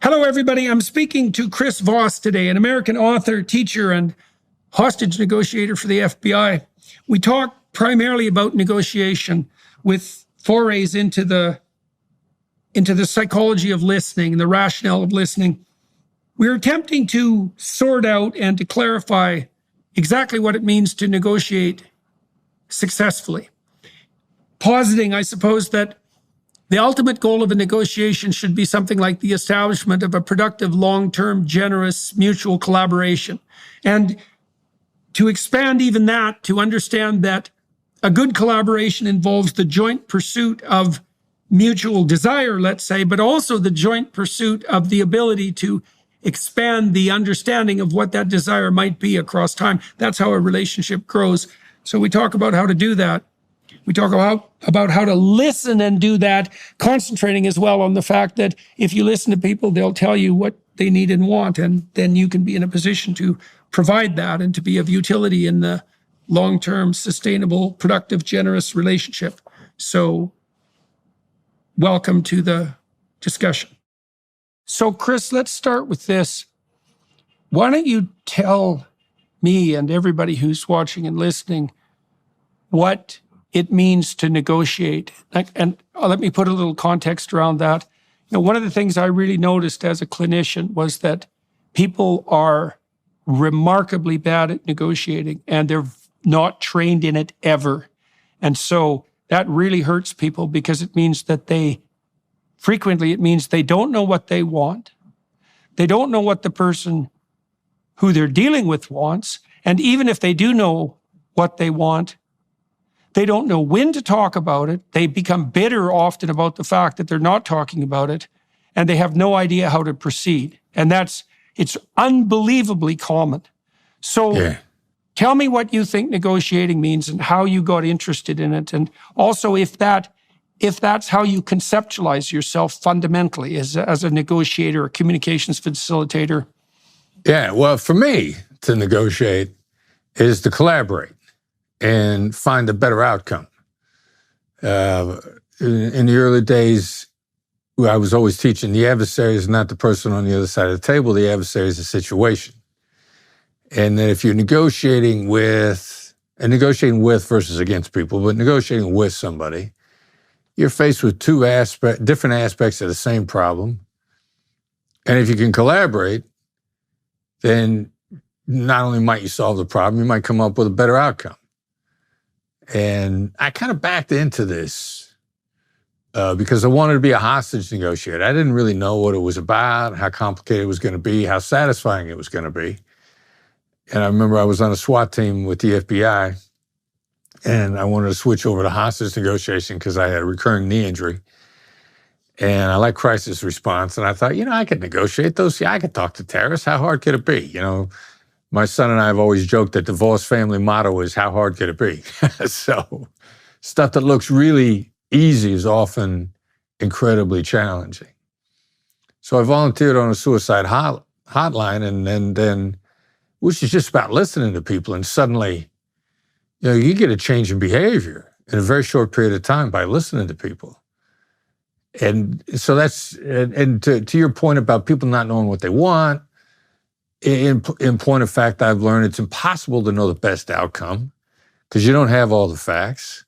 Hello, everybody. I'm speaking to Chris Voss today, an American author, teacher, and hostage negotiator for the FBI. We talk primarily about negotiation with forays into the psychology of listening, the rationale of listening. We're attempting to sort out and to clarify exactly what it means to negotiate successfully. Positing, I suppose, that the ultimate goal of a negotiation should be something like the establishment of a productive, long-term, generous, mutual collaboration. And to expand even that, to understand that a good collaboration involves the joint pursuit of mutual desire, let's say, but also the joint pursuit of the ability to expand the understanding of what that desire might be across time. That's how a relationship grows. So we talk about how to do that. We talk about how to listen and do that, concentrating as well on the fact that if you listen to people, they'll tell you what they need and want, and then you can be in a position to provide that and to be of utility in the long-term, sustainable, productive, generous relationship. So welcome to the discussion. So Chris, let's start with this. Why don't you tell me and everybody who's watching and listening what it means to negotiate. And let me put a little context around that. One of the things I really noticed as a clinician was that people are remarkably bad at negotiating and they're not trained in it ever. And so that really hurts people because it means that they don't know what they want. They don't know what the person who they're dealing with wants. And even if they do know what they want, they don't know when to talk about it. They become bitter often about the fact that they're not talking about it, and they have no idea how to proceed. And it's unbelievably common. So Tell me what you think negotiating means and how you got interested in it. And also if that's how you conceptualize yourself fundamentally as a negotiator, a communications facilitator. Yeah, well, for me, to negotiate is to collaborate and find a better outcome. In the early days, I was always teaching the adversary is not the person on the other side of the table, the adversary is the situation. And that if you're negotiating with versus against people, but negotiating with somebody, you're faced with different aspects of the same problem. And if you can collaborate, then not only might you solve the problem, you might come up with a better outcome. And I kind of backed into this because I wanted to be a hostage negotiator. I didn't really know what it was about, how complicated it was going to be, how satisfying it was going to be. And I remember I was on a SWAT team with the FBI, and I wanted to switch over to hostage negotiation because I had a recurring knee injury. And I like crisis response. And I thought, I could negotiate those. Yeah, I could talk to terrorists. How hard could it be? My son and I have always joked that the Voss family motto is, how hard could it be? So stuff that looks really easy is often incredibly challenging. So I volunteered on a suicide hotline, and then which is just about listening to people. And suddenly, you get a change in behavior in a very short period of time by listening to people. And so and to your point about people not knowing what they want, in point of fact, I've learned it's impossible to know the best outcome because you don't have all the facts.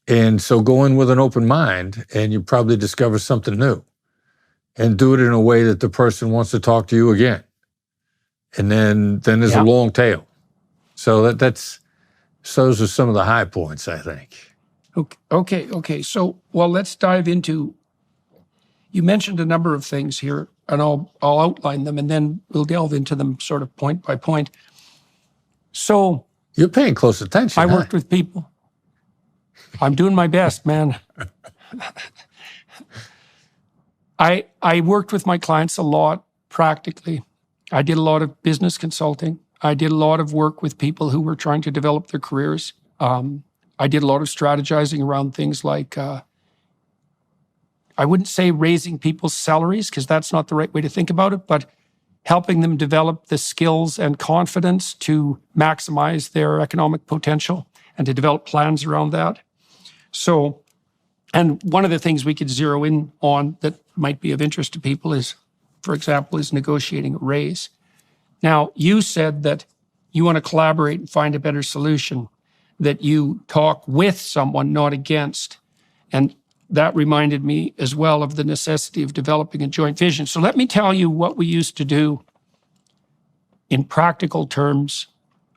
And so go in with an open mind and you probably discover something new and do it in a way that the person wants to talk to you again. And then there's a long tail. So those are some of the high points, I think. Okay. So, let's dive into, you mentioned a number of things here, and I'll outline them, and then we'll delve into them sort of point by point. So you're paying close attention. I worked with people. I'm doing my best, man. I worked with my clients a lot, practically. I did a lot of business consulting. I did a lot of work with people who were trying to develop their careers. I did a lot of strategizing around things like, I wouldn't say raising people's salaries, because that's not the right way to think about it, but helping them develop the skills and confidence to maximize their economic potential and to develop plans around that. So, and one of the things we could zero in on that might be of interest to people is for example, is negotiating a raise. Now, you said that you want to collaborate and find a better solution, that you talk with someone, not against. And that reminded me as well of the necessity of developing a joint vision. So let me tell you what we used to do in practical terms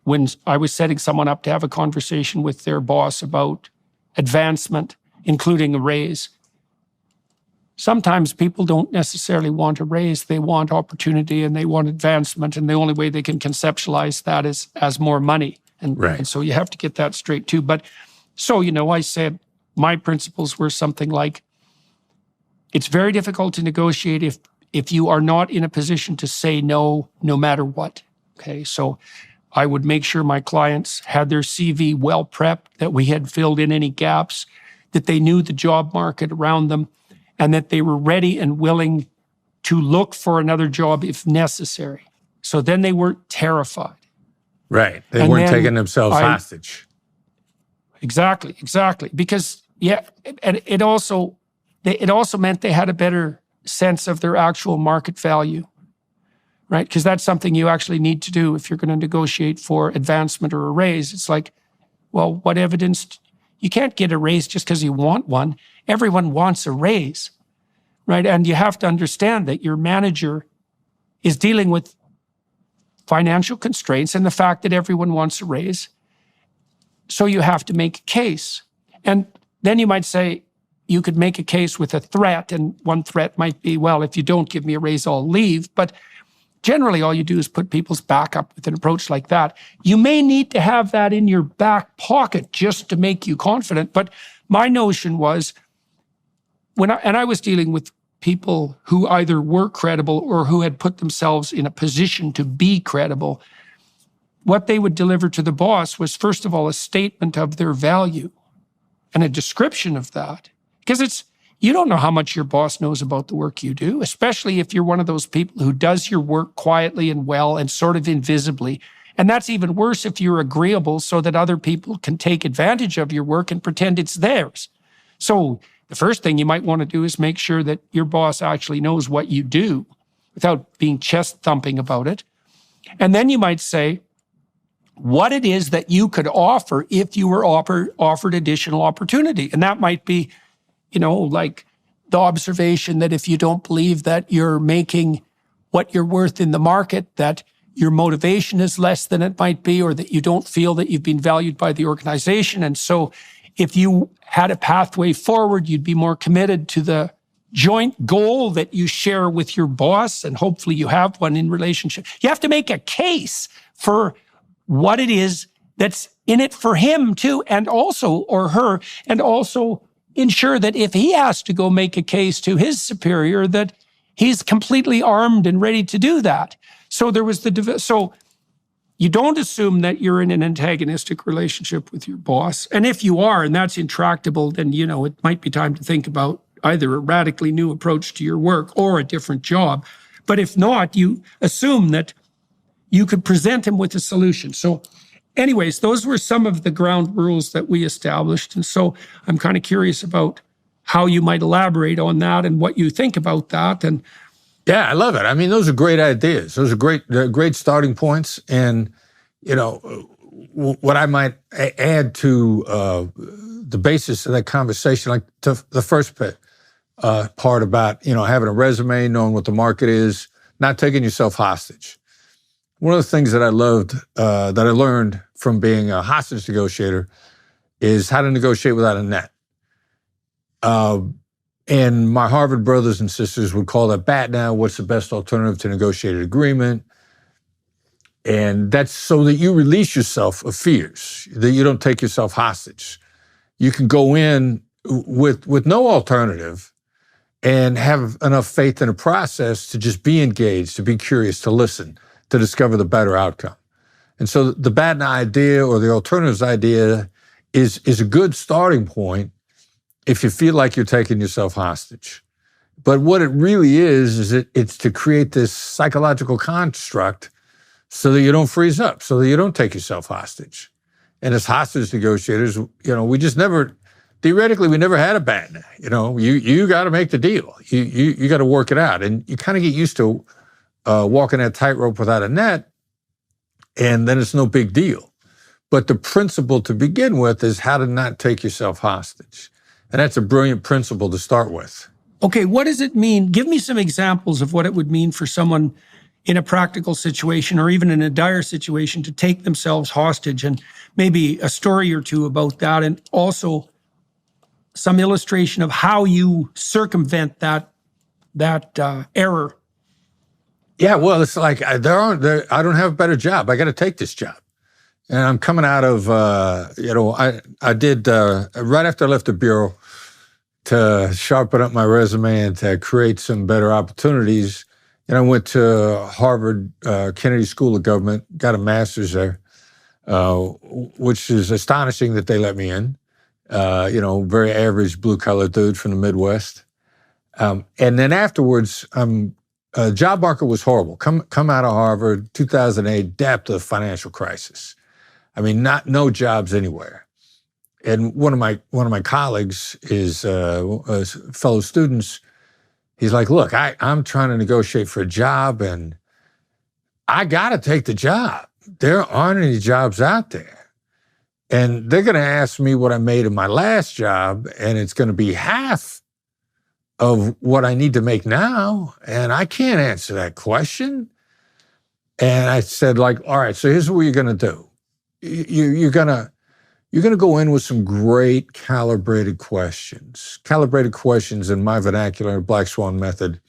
when I was setting someone up to have a conversation with their boss about advancement, including a raise. Sometimes people don't necessarily want a raise. They want opportunity and they want advancement. And the only way they can conceptualize that is as more money. And so you have to get that straight too. But so, I said my principles were something like, it's very difficult to negotiate if you are not in a position to say no, no matter what. Okay, so I would make sure my clients had their CV well prepped, that we had filled in any gaps, that they knew the job market around them, and that they were ready and willing to look for another job if necessary. So then they weren't terrified. Right. They weren't taking themselves hostage. Exactly. Because, and it also meant they had a better sense of their actual market value, right? Because that's something you actually need to do if you're going to negotiate for advancement or a raise. It's like, well, what evidence? You can't get a raise just because you want one. Everyone wants a raise, right? And you have to understand that your manager is dealing with financial constraints and the fact that everyone wants a raise. So you have to make a case. And then you might say, you could make a case with a threat, and one threat might be, well, if you don't give me a raise, I'll leave. But generally, all you do is put people's back up with an approach like that. You may need to have that in your back pocket just to make you confident. But my notion was, I was dealing with people who either were credible or who had put themselves in a position to be credible, what they would deliver to the boss was, first of all, a statement of their value and a description of that. Because you don't know how much your boss knows about the work you do, especially if you're one of those people who does your work quietly and well and sort of invisibly. And that's even worse if you're agreeable so that other people can take advantage of your work and pretend it's theirs. So the first thing you might want to do is make sure that your boss actually knows what you do without being chest thumping about it. And then you might say what it is that you could offer if you were offered additional opportunity. And that might be, like the observation that if you don't believe that you're making what you're worth in the market, that your motivation is less than it might be, or that you don't feel that you've been valued by the organization. And so if you had a pathway forward, you'd be more committed to the joint goal that you share with your boss, and hopefully you have one in relationship. You have to make a case for what it is that's in it for him too, and also, or her, and also ensure that if he has to go make a case to his superior, that he's completely armed and ready to do that. So so you don't assume that you're in an antagonistic relationship with your boss. And if you are, and that's intractable, then, it might be time to think about either a radically new approach to your work or a different job. But if not, you assume that you could present him with a solution. So anyways, those were some of the ground rules that we established. And so I'm kind of curious about how you might elaborate on that and what you think about that. And yeah, I love it. I mean, those are great ideas. Those are great starting points. And, what I might add to the basis of that conversation, like the first part about, having a resume, knowing what the market is, not taking yourself hostage. One of the things that I loved, that I learned from being a hostage negotiator is how to negotiate without a net. And my Harvard brothers and sisters would call that bat down. What's the best alternative to negotiated agreement? And that's so that you release yourself of fears, that you don't take yourself hostage. You can go in with no alternative and have enough faith in a process to just be engaged, to be curious, to listen, to discover the better outcome. And so the bad idea or the alternatives idea is a good starting point if you feel like you're taking yourself hostage. But what it really is it's to create this psychological construct so that you don't freeze up, so that you don't take yourself hostage. And as hostage negotiators, we just never theoretically, we never had a bad night. You got to make the deal. You got to work it out. And you kind of get used to walking that tightrope without a net, and then it's no big deal. But the principle to begin with is how to not take yourself hostage. And that's a brilliant principle to start with. Okay, what does it mean? Give me some examples of what it would mean for someone in a practical situation or even in a dire situation to take themselves hostage, and maybe a story or two about that, and also some illustration of how you circumvent that error. Yeah, well, it's like I don't have a better job. I got to take this job. And I'm coming out of, I did, right after I left the Bureau, to sharpen up my resume and to create some better opportunities. And I went to Harvard Kennedy School of Government, got a master's there, which is astonishing that they let me in. Very average blue-collar dude from the Midwest. And then afterwards, job market was horrible. Come out of Harvard, 2008, depth of financial crisis. I mean, no jobs anywhere. And one of my colleagues, his fellow students, he's like, look, I'm trying to negotiate for a job, and I got to take the job. There aren't any jobs out there. And they're going to ask me what I made in my last job, and it's going to be half of what I need to make now, and I can't answer that question. And I said, all right, so here's what you're going to do. You're going to go in with some great calibrated questions. Calibrated questions, in my vernacular, Black Swan method,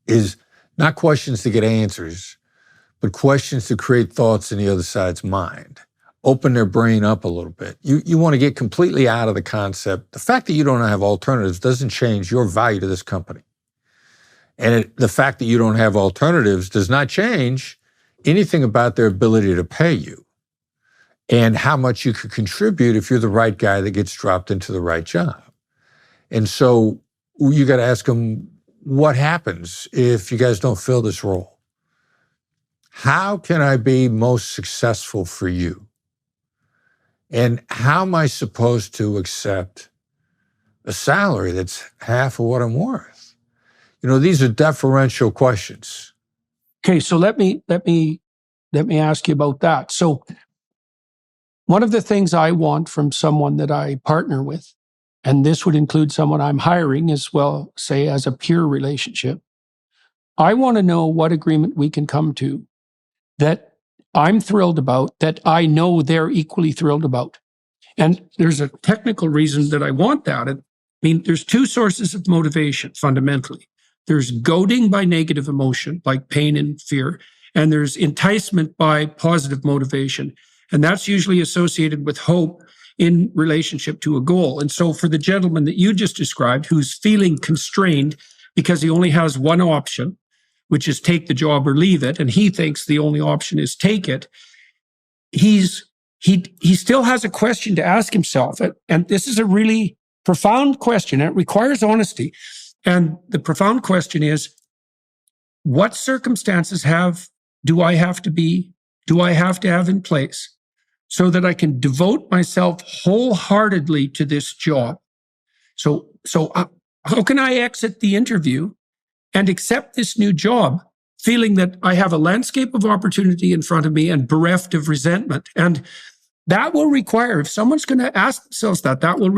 is not questions to get answers, but questions to create thoughts in the other side's mind. Open their brain up a little bit. You want to get completely out of the concept. The fact that you don't have alternatives doesn't change your value to this company. And the fact that you don't have alternatives does not change anything about their ability to pay you and how much you could contribute if you're the right guy that gets dropped into the right job. And so you got to ask them, what happens if you guys don't fill this role? How can I be most successful for you? And how am I supposed to accept a salary that's half of what I'm worth? These are deferential questions. Okay, so let me ask you about that. So one of the things I want from someone that I partner with, and this would include someone I'm hiring as well, say as a peer relationship, I want to know what agreement we can come to that I'm thrilled about, that I know they're equally thrilled about. And there's a technical reason that I want that. There's two sources of motivation fundamentally. There's goading by negative emotion, like pain and fear, and there's enticement by positive motivation. And that's usually associated with hope in relationship to a goal. And so for the gentleman that you just described, who's feeling constrained because he only has one option, which is take the job or leave it, and he thinks the only option is take it, he still has a question to ask himself. And this is a really profound question. It requires honesty. And the profound question is, what circumstances do I have to have in place so that I can devote myself wholeheartedly to this job? So how can I exit the interview and accept this new job, feeling that I have a landscape of opportunity in front of me and bereft of resentment? And that will require, if someone's going to ask themselves that will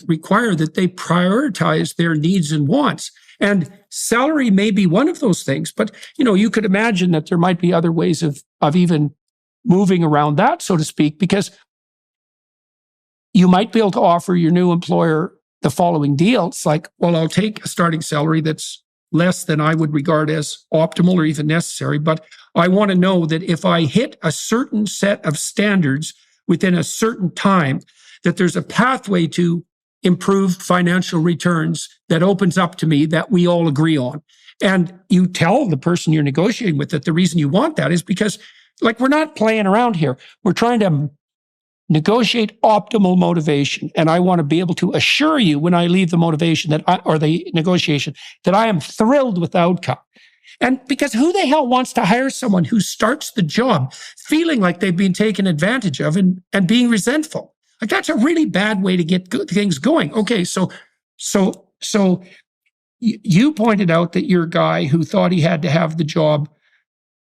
require that they prioritize their needs and wants. And salary may be one of those things, but you could imagine that there might be other ways of even moving around that, so to speak, because you might be able to offer your new employer the following deal. It's like, well, I'll take a starting salary that's less than I would regard as optimal or even necessary, but I want to know that if I hit a certain set of standards within a certain time, that there's a pathway to improved financial returns that opens up to me that we all agree on. And you tell the person you're negotiating with that the reason you want that is because, we're not playing around here. We're trying to negotiate optimal motivation. And I want to be able to assure you when I leave the motivation or the negotiation that I am thrilled with the outcome. And because who the hell wants to hire someone who starts the job feeling like they've been taken advantage of and being resentful? Like, that's a really bad way to get things going. Okay, so you pointed out that your guy who thought he had to have the job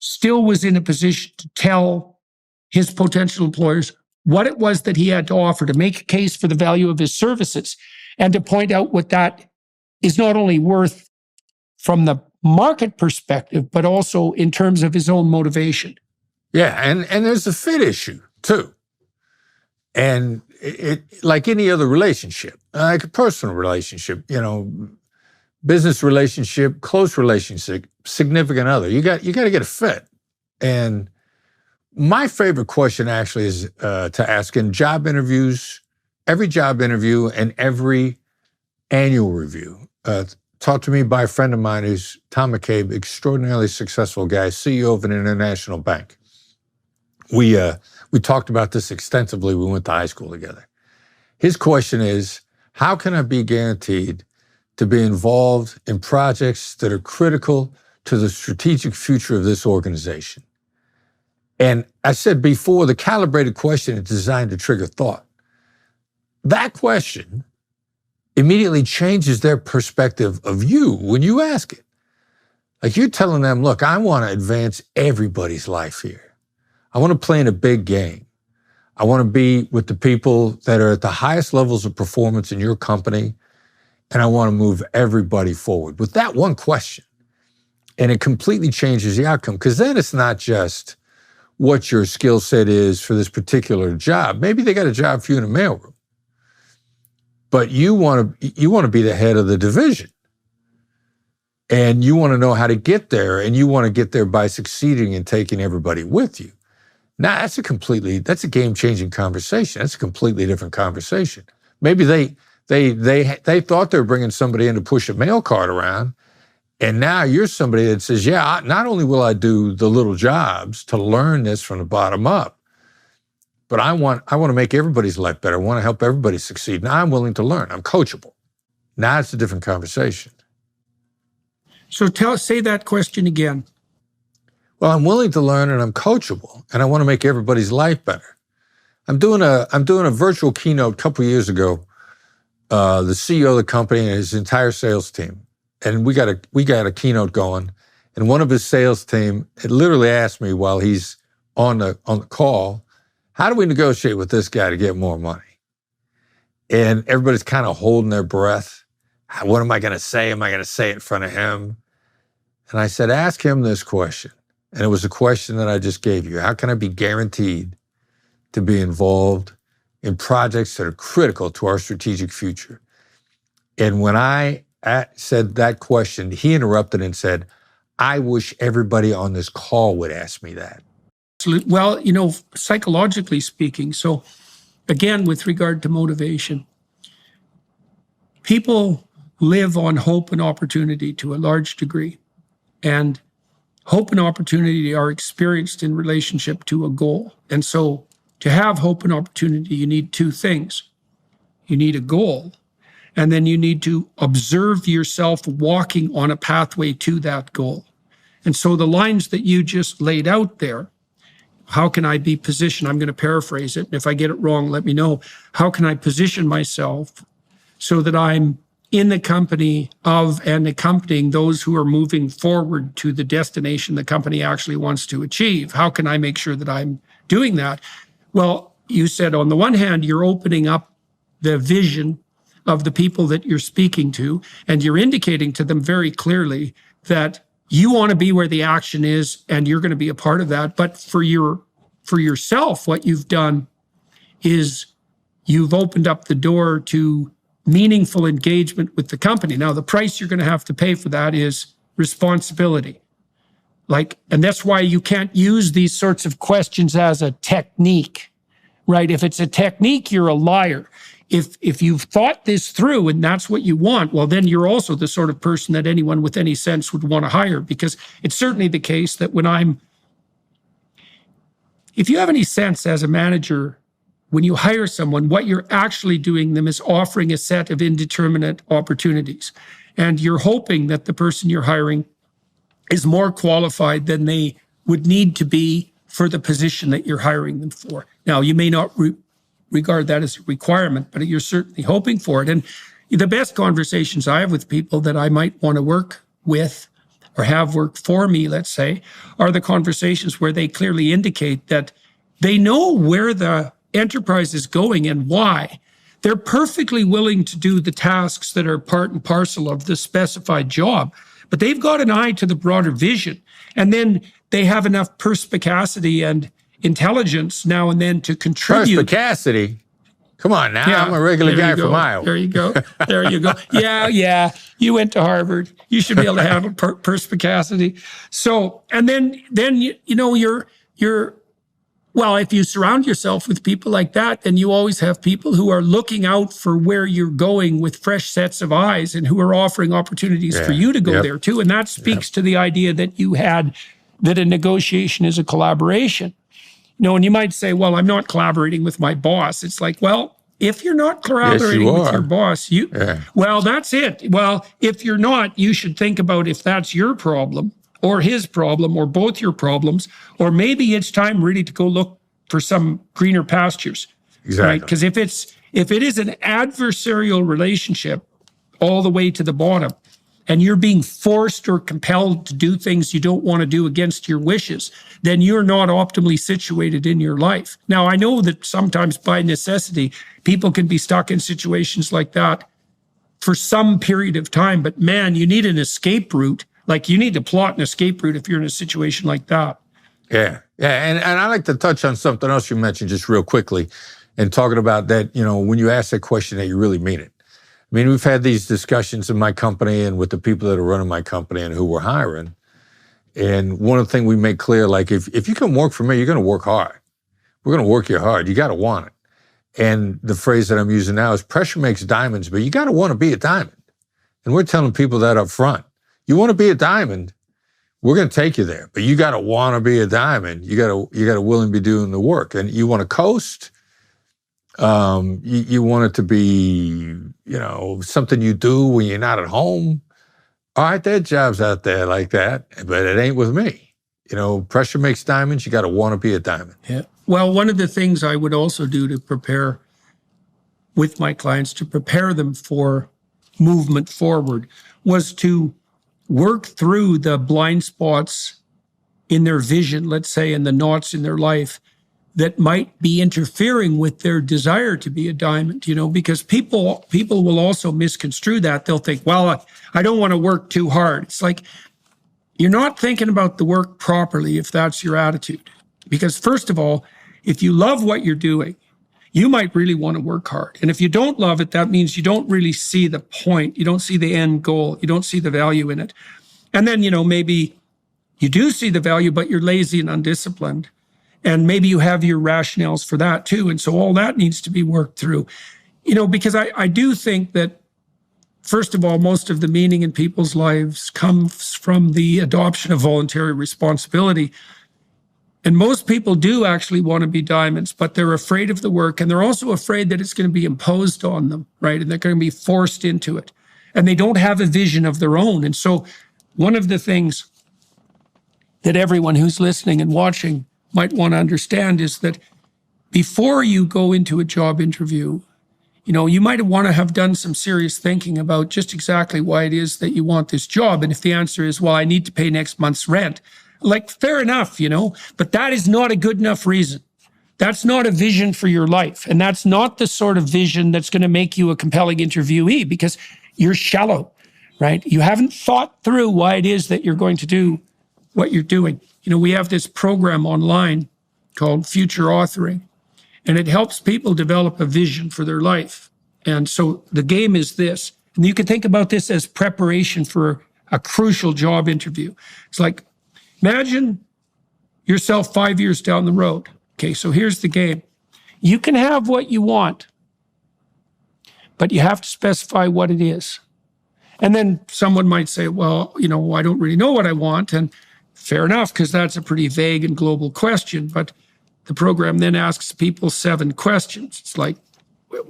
still was in a position to tell his potential employers what it was that he had to offer, to make a case for the value of his services, and to point out what that is not only worth from the market perspective, but also in terms of his own motivation. Yeah, and there's a fit issue too. And it like any other relationship, like a personal relationship, business relationship, close relationship, significant other, you got to get a fit. And my favorite question actually is to ask in job interviews, every job interview and every annual review. Taught to me by a friend of mine who's Tom McCabe, extraordinarily successful guy, CEO of an international bank. We talked about this extensively. We went to high school together. His question is, how can I be guaranteed to be involved in projects that are critical to the strategic future of this organization? And I said before, the calibrated question is designed to trigger thought. That question immediately changes their perspective of you when you ask it. Like, you're telling them, look, I want to advance everybody's life here. I want to play in a big game. I want to be with the people that are at the highest levels of performance in your company, and I want to move everybody forward with that one question. And it completely changes the outcome, because then it's not just what your skill set is for this particular job. Maybe they got a job for you in a mailroom, but you want to be the head of the division, and you want to know how to get there, and you want to get there by succeeding and taking everybody with you. Now, that's a game-changing conversation. That's a completely different conversation. Maybe they thought they were bringing somebody in to push a mail cart around, and now you're somebody that says, yeah, not only will I do the little jobs to learn this from the bottom up, but I want to make everybody's life better. I want to help everybody succeed. Now I'm willing to learn. I'm coachable. Now it's a different conversation. So say that question again. Well, I'm willing to learn and I'm coachable, and I want to make everybody's life better. I'm doing a virtual keynote a couple of years ago. The CEO of the company and his entire sales team, and we got a keynote going, and one of his sales team had literally asked me while he's on the call, how do we negotiate with this guy to get more money? And everybody's kind of holding their breath. What am I going to say? Am I going to say it in front of him? And I said, ask him this question. And it was a question that I just gave you. How can I be guaranteed to be involved in projects that are critical to our strategic future? And when I said that question, he interrupted and said, I wish everybody on this call would ask me that. Well, psychologically speaking, so again, with regard to motivation, people live on hope and opportunity to a large degree. And hope and opportunity are experienced in relationship to a goal. And so to have hope and opportunity, you need two things. You need a goal, and then you need to observe yourself walking on a pathway to that goal. And so the lines that you just laid out there, how can I be positioned? I'm going to paraphrase it. And if I get it wrong, let me know. How can I position myself so that I'm in the company of and accompanying those who are moving forward to the destination the company actually wants to achieve? How can I make sure that I'm doing that? Well, you said on the one hand, you're opening up the vision of the people that you're speaking to, and you're indicating to them very clearly that you want to be where the action is and you're going to be a part of that. But for yourself, what you've done is you've opened up the door to meaningful engagement with the company. Now, the price you're going to have to pay for that is responsibility. And that's why you can't use these sorts of questions as a technique, right? If it's a technique, you're a liar. If you've thought this through and that's what you want, well, then you're also the sort of person that anyone with any sense would want to hire, because it's certainly the case that if you have any sense as a manager, when you hire someone, what you're actually doing them is offering a set of indeterminate opportunities. And you're hoping that the person you're hiring is more qualified than they would need to be for the position that you're hiring them for. Now, you may not regard that as a requirement, but you're certainly hoping for it. And the best conversations I have with people that I might want to work with or have work for me, let's say, are the conversations where they clearly indicate that they know where the enterprise is going and why. They're perfectly willing to do the tasks that are part and parcel of the specified job, but they've got an eye to the broader vision. And then they have enough perspicacity and intelligence now and then to contribute. Perspicacity? Come on now, yeah, I'm a regular guy from Iowa. There you go. There you go. Yeah. You went to Harvard. You should be able to handle perspicacity. So, and then you're well, if you surround yourself with people like that, then you always have people who are looking out for where you're going with fresh sets of eyes and who are offering opportunities for you to go there too. And that speaks to the idea that you had that a negotiation is a collaboration. And you might say, well, I'm not collaborating with my boss. It's like, well, if you're not collaborating with your boss, well, that's it. Well, if you're not, you should think about if that's your problem or his problem or both your problems, or maybe it's time really to go look for some greener pastures. Exactly. Right? Because if it is an adversarial relationship all the way to the bottom, and you're being forced or compelled to do things you don't want to do against your wishes, then you're not optimally situated in your life. Now, I know that sometimes by necessity, people can be stuck in situations like that for some period of time, but man, you need an escape route. Like you need to plot an escape route if you're in a situation like that. Yeah. And I like to touch on something else you mentioned just real quickly and talking about that, when you ask that question that you really mean it. I mean, we've had these discussions in my company and with the people that are running my company and who we're hiring. And one of the things we make clear, like if you can work for me, you're going to work hard. We're going to work you hard. You got to want it. And the phrase that I'm using now is pressure makes diamonds, but you got to want to be a diamond. And we're telling people that up front. You want to be a diamond, we're going to take you there. But you got to want to be a diamond. You got to willing to be doing the work. And you want to coast. You want it to be, something you do when you're not at home. All right, there are jobs out there like that, but it ain't with me. Pressure makes diamonds. You got to want to be a diamond. Yeah. Well, one of the things I would also do to prepare with my clients, to prepare them for movement forward, was to work through the blind spots in their vision, let's say, and the knots in their life that might be interfering with their desire to be a diamond, because people will also misconstrue that. They'll think, well, I don't want to work too hard. It's like, you're not thinking about the work properly if that's your attitude. Because first of all, if you love what you're doing, you might really want to work hard. And if you don't love it, that means you don't really see the point. You don't see the end goal. You don't see the value in it. And then, maybe you do see the value, but you're lazy and undisciplined. And maybe you have your rationales for that too. And so all that needs to be worked through, because I do think that, first of all, most of the meaning in people's lives comes from the adoption of voluntary responsibility. And most people do actually want to be diamonds, but they're afraid of the work. And they're also afraid that it's going to be imposed on them, right? And they're going to be forced into it. And they don't have a vision of their own. And so one of the things that everyone who's listening and watching might want to understand is that before you go into a job interview, you might want to have done some serious thinking about just exactly why it is that you want this job. And if the answer is, well, I need to pay next month's rent, like, fair enough, but that is not a good enough reason. That's not a vision for your life. And that's not the sort of vision that's going to make you a compelling interviewee, because you're shallow, right? You haven't thought through why it is that you're going to do what you're doing. We have this program online called Future Authoring, and it helps people develop a vision for their life. And so the game is this, and you can think about this as preparation for a crucial job interview. It's like, imagine yourself 5 years down the road. Okay, so here's the game. You can have what you want, but you have to specify what it is. And then someone might say, well, I don't really know what I want. And fair enough, because that's a pretty vague and global question. But the program then asks people 7 questions. It's like,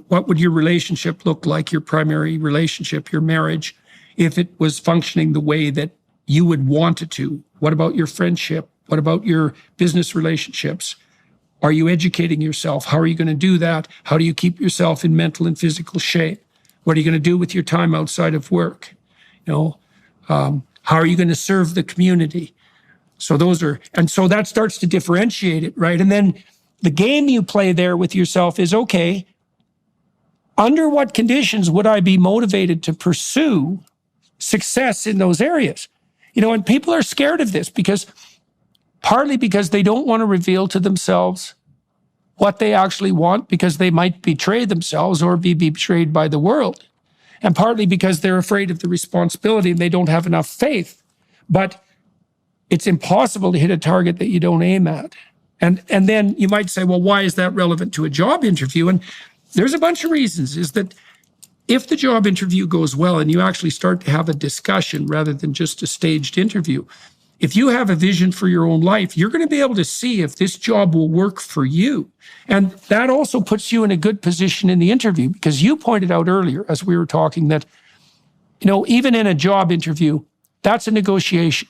what would your relationship look like, your primary relationship, your marriage, if it was functioning the way that you would want it to? What about your friendship? What about your business relationships? Are you educating yourself? How are you going to do that? How do you keep yourself in mental and physical shape? What are you going to do with your time outside of work? How are you going to serve the community? So so that starts to differentiate it, right? And then the game you play there with yourself is, okay, under what conditions would I be motivated to pursue success in those areas? And people are scared of this partly because they don't want to reveal to themselves what they actually want, because they might betray themselves or be betrayed by the world. And partly because they're afraid of the responsibility and they don't have enough faith. But it's impossible to hit a target that you don't aim at. And then you might say, well, why is that relevant to a job interview? And there's a bunch of reasons. Is that if the job interview goes well and you actually start to have a discussion rather than just a staged interview, if you have a vision for your own life, you're going to be able to see if this job will work for you. And that also puts you in a good position in the interview, because you pointed out earlier as we were talking that, even in a job interview, that's a negotiation.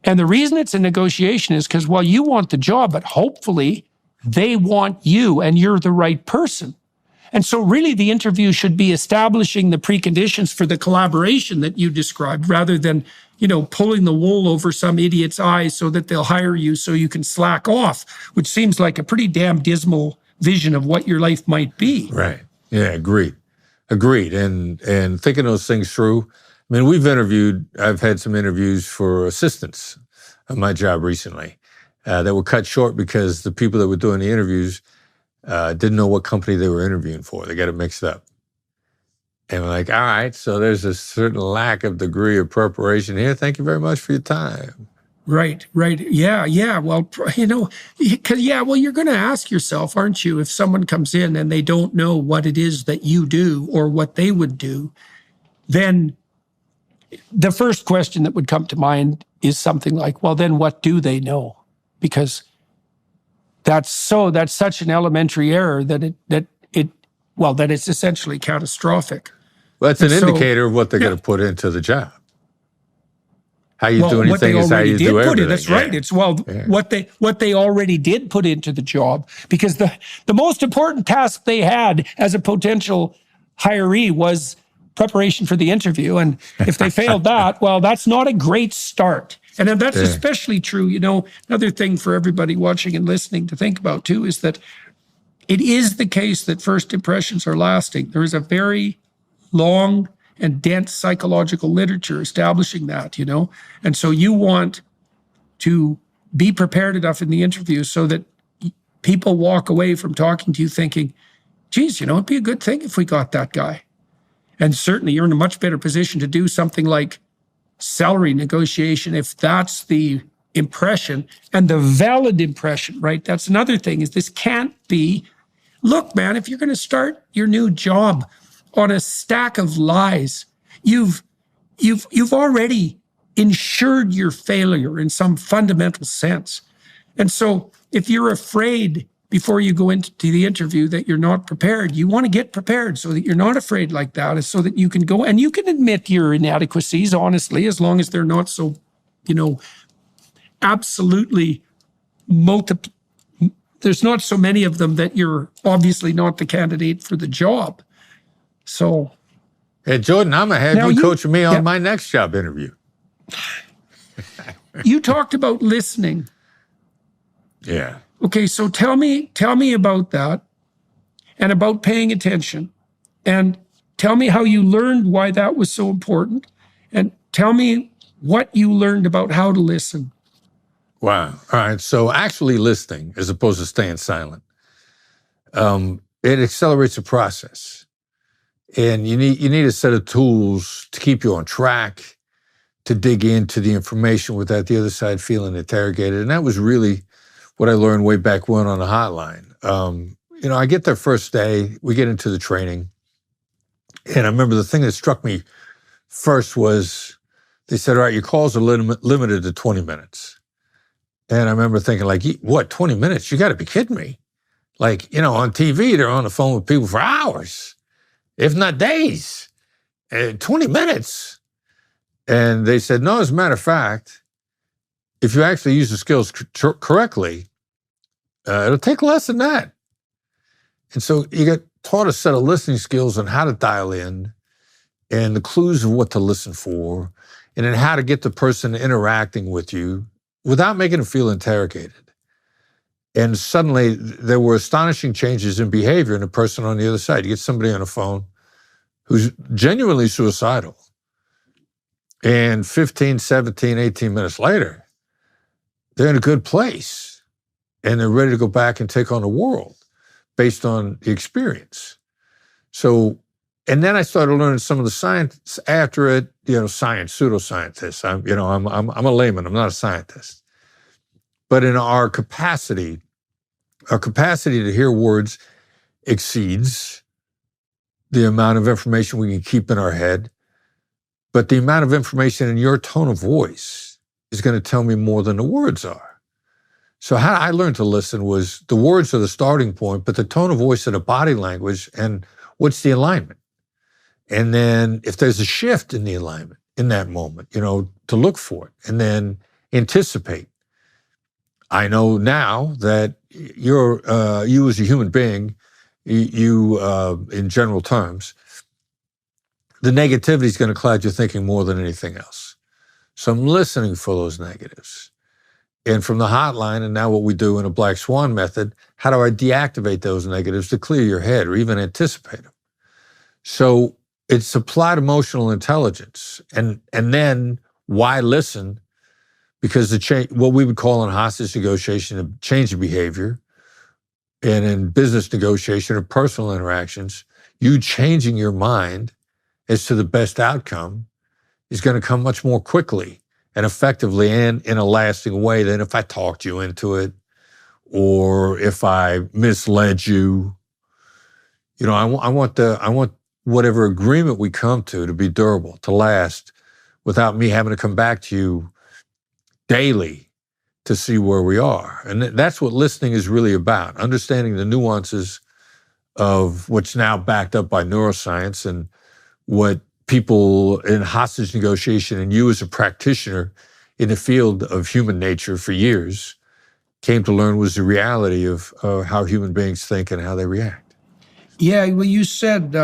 And the reason it's a negotiation is because, well, you want the job, but hopefully they want you and you're the right person. And so really the interview should be establishing the preconditions for the collaboration that you described, rather than, pulling the wool over some idiot's eyes so that they'll hire you so you can slack off, which seems like a pretty damn dismal vision of what your life might be. Right. Yeah, agreed. And thinking those things through. I mean, I've had some interviews for assistants at my job recently that were cut short because the people that were doing the interviews didn't know what company they were interviewing for. They got it mixed up. And we're like, all right, so there's a certain lack of degree of preparation here. Thank you very much for your time. Right. Yeah. Well, you're going to ask yourself, aren't you, if someone comes in and they don't know what it is that you do or what they would do, then the first question that would come to mind is something like, well, then what do they know? Because that's such an elementary error that it's essentially catastrophic. Well, that's an indicator of what they're going to put into the job. How you do anything is how you do everything. That's right. It's what they already did put into the job, because the most important task they had as a potential hiree was preparation for the interview. And if they failed that, well, that's not a great start. And then that's especially true. Another thing for everybody watching and listening to think about too is that it is the case that first impressions are lasting. There is a very long and dense psychological literature establishing that, And so you want to be prepared enough in the interview so that people walk away from talking to you thinking, geez, it'd be a good thing if we got that guy. And certainly you're in a much better position to do something like salary negotiation if that's the impression, and the valid impression, right? That's another thing, is this can't be, look, man, if you're going to start your new job on a stack of lies, you've already ensured your failure in some fundamental sense. And so if you're afraid before you go into the interview that you're not prepared, you want to get prepared so that you're not afraid like that, so that you can go and you can admit your inadequacies honestly, as long as they're not so, absolutely there's not so many of them that you're obviously not the candidate for the job. So, hey, Jordan, I'm going to have you coaching me on my next job interview. You talked about listening. Yeah. Okay, so tell me about that, and about paying attention, and tell me how you learned why that was so important, and tell me what you learned about how to listen. Wow. All right. So actually listening as opposed to staying silent, it accelerates the process. And you need a set of tools to keep you on track, to dig into the information without the other side feeling interrogated. And that was really what I learned way back when on the hotline. I get there first day, we get into the training. And I remember the thing that struck me first was they said, all right, your calls are limited to 20 minutes. And I remember thinking, like, what, 20 minutes? You got to be kidding me. Like, on TV, they're on the phone with people for hours, if not days. 20 minutes. And they said, no, as a matter of fact, if you actually use the skills correctly, It'll take less than that. And so you get taught a set of listening skills on how to dial in and the clues of what to listen for, and then how to get the person interacting with you without making them feel interrogated. And suddenly there were astonishing changes in behavior in the person on the other side. You get somebody on the phone who's genuinely suicidal, and 15, 17, 18 minutes later, they're in a good place and they're ready to go back and take on the world based on the experience. So, and then I started learning some of the science after it, science, pseudoscientists. I'm a layman, I'm not a scientist. But in our capacity to hear words exceeds the amount of information we can keep in our head. But the amount of information in your tone of voice is going to tell me more than the words are. So how I learned to listen was the words are the starting point, but the tone of voice and the body language and what's the alignment. And then if there's a shift in the alignment in that moment, to look for it and then anticipate. I know now that you as a human being, you in general terms, the negativity is going to cloud your thinking more than anything else. So I'm listening for those negatives. And from the hotline, and now what we do in a black swan method, how do I deactivate those negatives to clear your head or even anticipate them? So it's applied emotional intelligence. And then why listen? Because what we would call in hostage negotiation a change of behavior, and in business negotiation or personal interactions, you changing your mind as to the best outcome is going to come much more quickly and effectively and in a lasting way than if I talked you into it or if I misled you. I want whatever agreement we come to be durable, to last, without me having to come back to you daily to see where we are. And that's what listening is really about, understanding the nuances of what's now backed up by neuroscience and what people in hostage negotiation and you as a practitioner in the field of human nature for years came to learn was the reality of how human beings think and how they react. Yeah, well, you said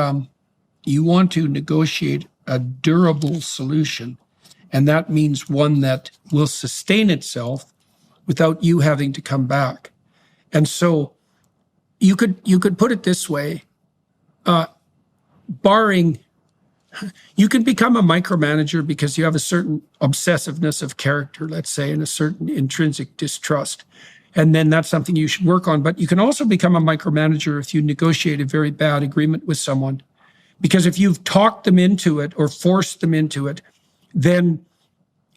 you want to negotiate a durable solution, and that means one that will sustain itself without you having to come back. And so you could put it this way, you can become a micromanager because you have a certain obsessiveness of character, let's say, and a certain intrinsic distrust. And then that's something you should work on. But you can also become a micromanager if you negotiate a very bad agreement with someone. Because if you've talked them into it or forced them into it, and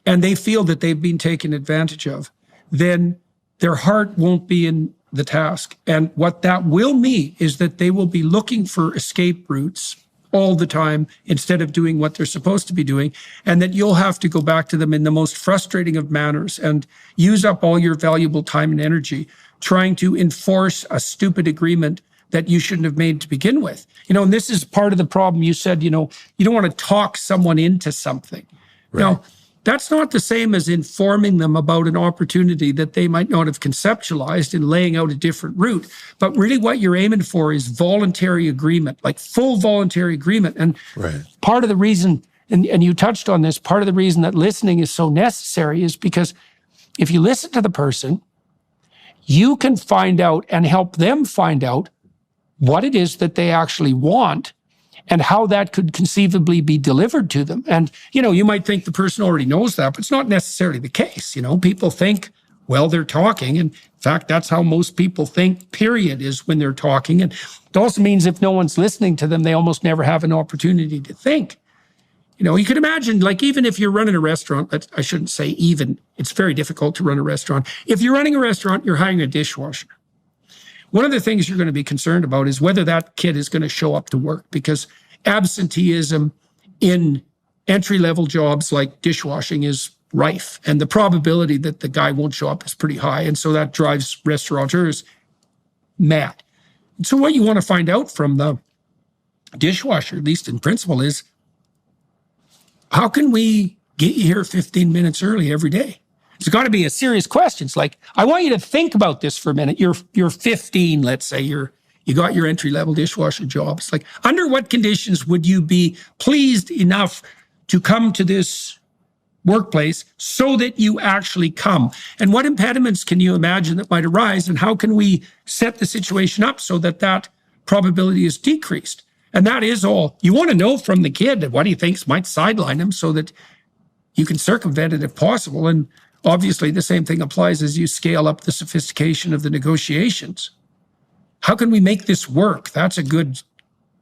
they feel that they've been taken advantage of, then their heart won't be in the task. And what that will mean is that they will be looking for escape routes all the time instead of doing what they're supposed to be doing, and that you'll have to go back to them in the most frustrating of manners and use up all your valuable time and energy trying to enforce a stupid agreement that you shouldn't have made to begin with. And this is part of the problem. You said, you don't want to talk someone into something. Right. Now, that's not the same as informing them about an opportunity that they might not have conceptualized and laying out a different route. But really what you're aiming for is voluntary agreement, like full voluntary agreement. And right. Part of the reason, and you touched on this, part of the reason that listening is so necessary is because if you listen to the person, you can find out and help them find out what it is that they actually want and how that could conceivably be delivered to them. And, you might think the person already knows that, but it's not necessarily the case. People think, well, they're talking. And in fact, that's how most people think, period, is when they're talking. And it also means if no one's listening to them, they almost never have an opportunity to think. You could imagine, like, even if you're running a restaurant, but I shouldn't say even, it's very difficult to run a restaurant. If you're running a restaurant, you're hiring a dishwasher. One of the things you're going to be concerned about is whether that kid is going to show up to work, because absenteeism in entry-level jobs like dishwashing is rife, and the probability that the guy won't show up is pretty high, and so that drives restaurateurs mad. And so what you want to find out from the dishwasher, at least in principle, is how can we get you here 15 minutes early every day? It's got to be a serious question. It's like, I want you to think about this for a minute. You're 15, let's say. You got your entry-level dishwasher job. It's like, under what conditions would you be pleased enough to come to this workplace so that you actually come? And what impediments can you imagine that might arise? And how can we set the situation up so that that probability is decreased? And that is all. You want to know from the kid what he thinks might sideline him so that you can circumvent it if possible. And obviously, the same thing applies as you scale up the sophistication of the negotiations. How can we make this work? That's a good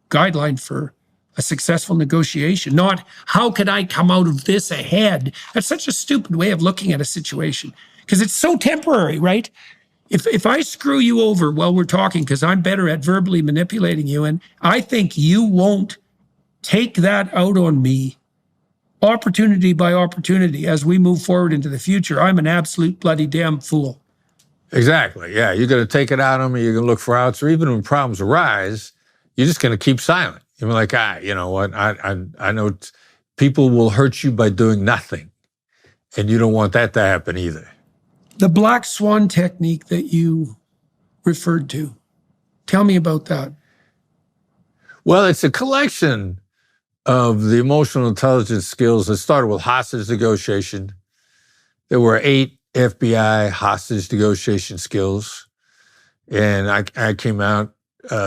guideline for a successful negotiation, not how can I come out of this ahead? That's such a stupid way of looking at a situation because it's so temporary, right? If I screw you over while we're talking because I'm better at verbally manipulating you and I think you won't take that out on me opportunity by opportunity as we move forward into the future, I'm an absolute bloody damn fool. Exactly. Yeah. You're going to take it out on me. You're going to look for outs, or even when problems arise, you're just going to keep silent. You're like, you know what? I know people will hurt you by doing nothing, and you don't want that to happen either. The black swan technique that you referred to, tell me about that. Well, it's a collection of the emotional intelligence skills that started with hostage negotiation. There were 8 FBI hostage negotiation skills. And I came out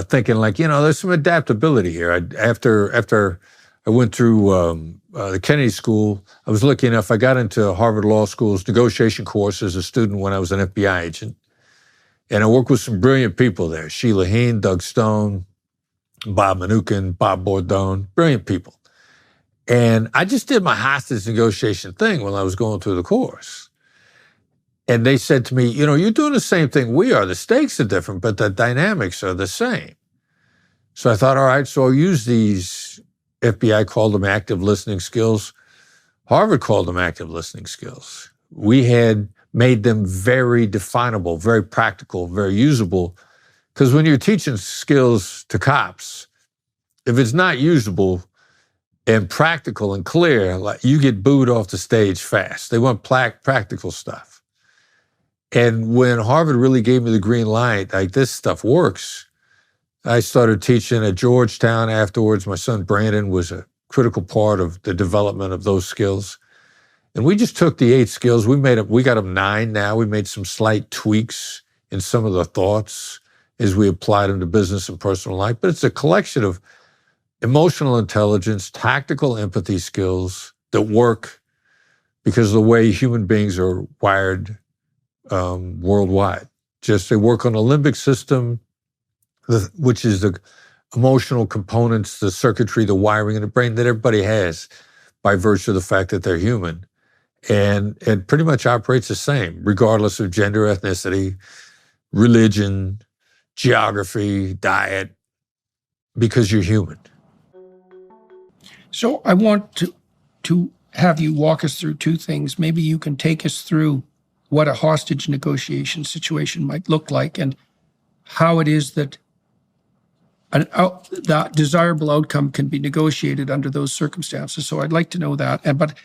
thinking like, you know, there's some adaptability here. After I went through the Kennedy School, I was lucky enough, I got into Harvard Law School's negotiation course as a student when I was an FBI agent. And I worked with some brilliant people there, Sheila Heen, Doug Stone, Bob Manukin, Bob Bordone, brilliant people. And I just did my hostage negotiation thing when I was going through the course. And they said to me, you know, you're doing the same thing we are. The stakes are different, but the dynamics are the same. So I thought, all right, so I'll use these. FBI called them active listening skills. Harvard called them active listening skills. We had made them very definable, very practical, very usable. Because when you're teaching skills to cops, if it's not usable and practical and clear, like you get booed off the stage fast. They want practical stuff. And when Harvard really gave me the green light, like this stuff works, I started teaching at Georgetown afterwards. My son Brandon was a critical part of the development of those skills. And we just took the 8 skills. We got them 9 now. We made some slight tweaks in some of the thoughts as we applied them to business and personal life. But it's a collection of emotional intelligence, tactical empathy skills that work because of the way human beings are wired worldwide. Just they work on the limbic system, which is the emotional components, the circuitry, the wiring in the brain that everybody has by virtue of the fact that they're human. And it pretty much operates the same, regardless of gender, ethnicity, religion, geography, diet, because you're human. So I want to have you walk us through 2 things. Maybe you can take us through what a hostage negotiation situation might look like and how it is that that desirable outcome can be negotiated under those circumstances. So I'd like to know that. But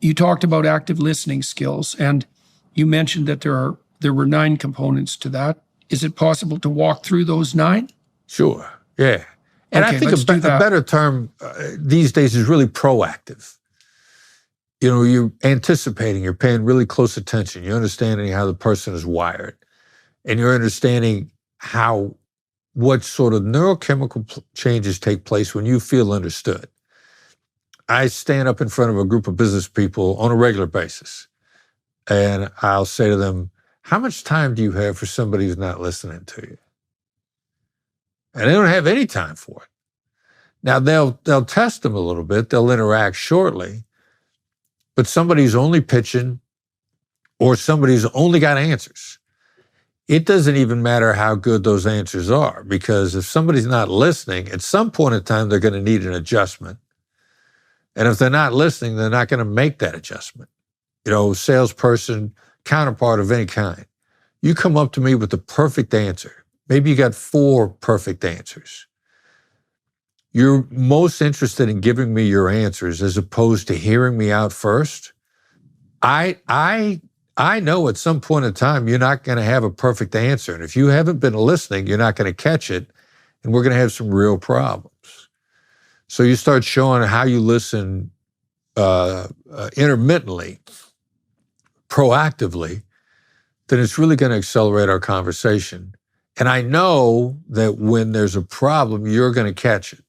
you talked about active listening skills, and you mentioned that there were 9 components to that. Is it possible to walk through those 9? Sure, yeah. And okay, I think a better term these days is really proactive. You know, you're anticipating, you're paying really close attention, you're understanding how the person is wired, and you're understanding what sort of neurochemical changes take place when you feel understood. I stand up in front of a group of business people on a regular basis, and I'll say to them, how much time do you have for somebody who's not listening to you? And they don't have any time for it. Now, they'll test them a little bit, they'll interact shortly, but somebody's only pitching or somebody's only got answers. It doesn't even matter how good those answers are, because if somebody's not listening, at some point in time, they're going to need an adjustment. And if they're not listening, they're not going to make that adjustment. You know, salesperson, counterpart of any kind. You come up to me with the perfect answer. Maybe you got 4 perfect answers. You're most interested in giving me your answers as opposed to hearing me out first. I I know at some point in time, you're not going to have a perfect answer. And if you haven't been listening, you're not going to catch it. And we're going to have some real problems. So you start showing how you listen intermittently, proactively, then it's really going to accelerate our conversation. And I know that when there's a problem, you're going to catch it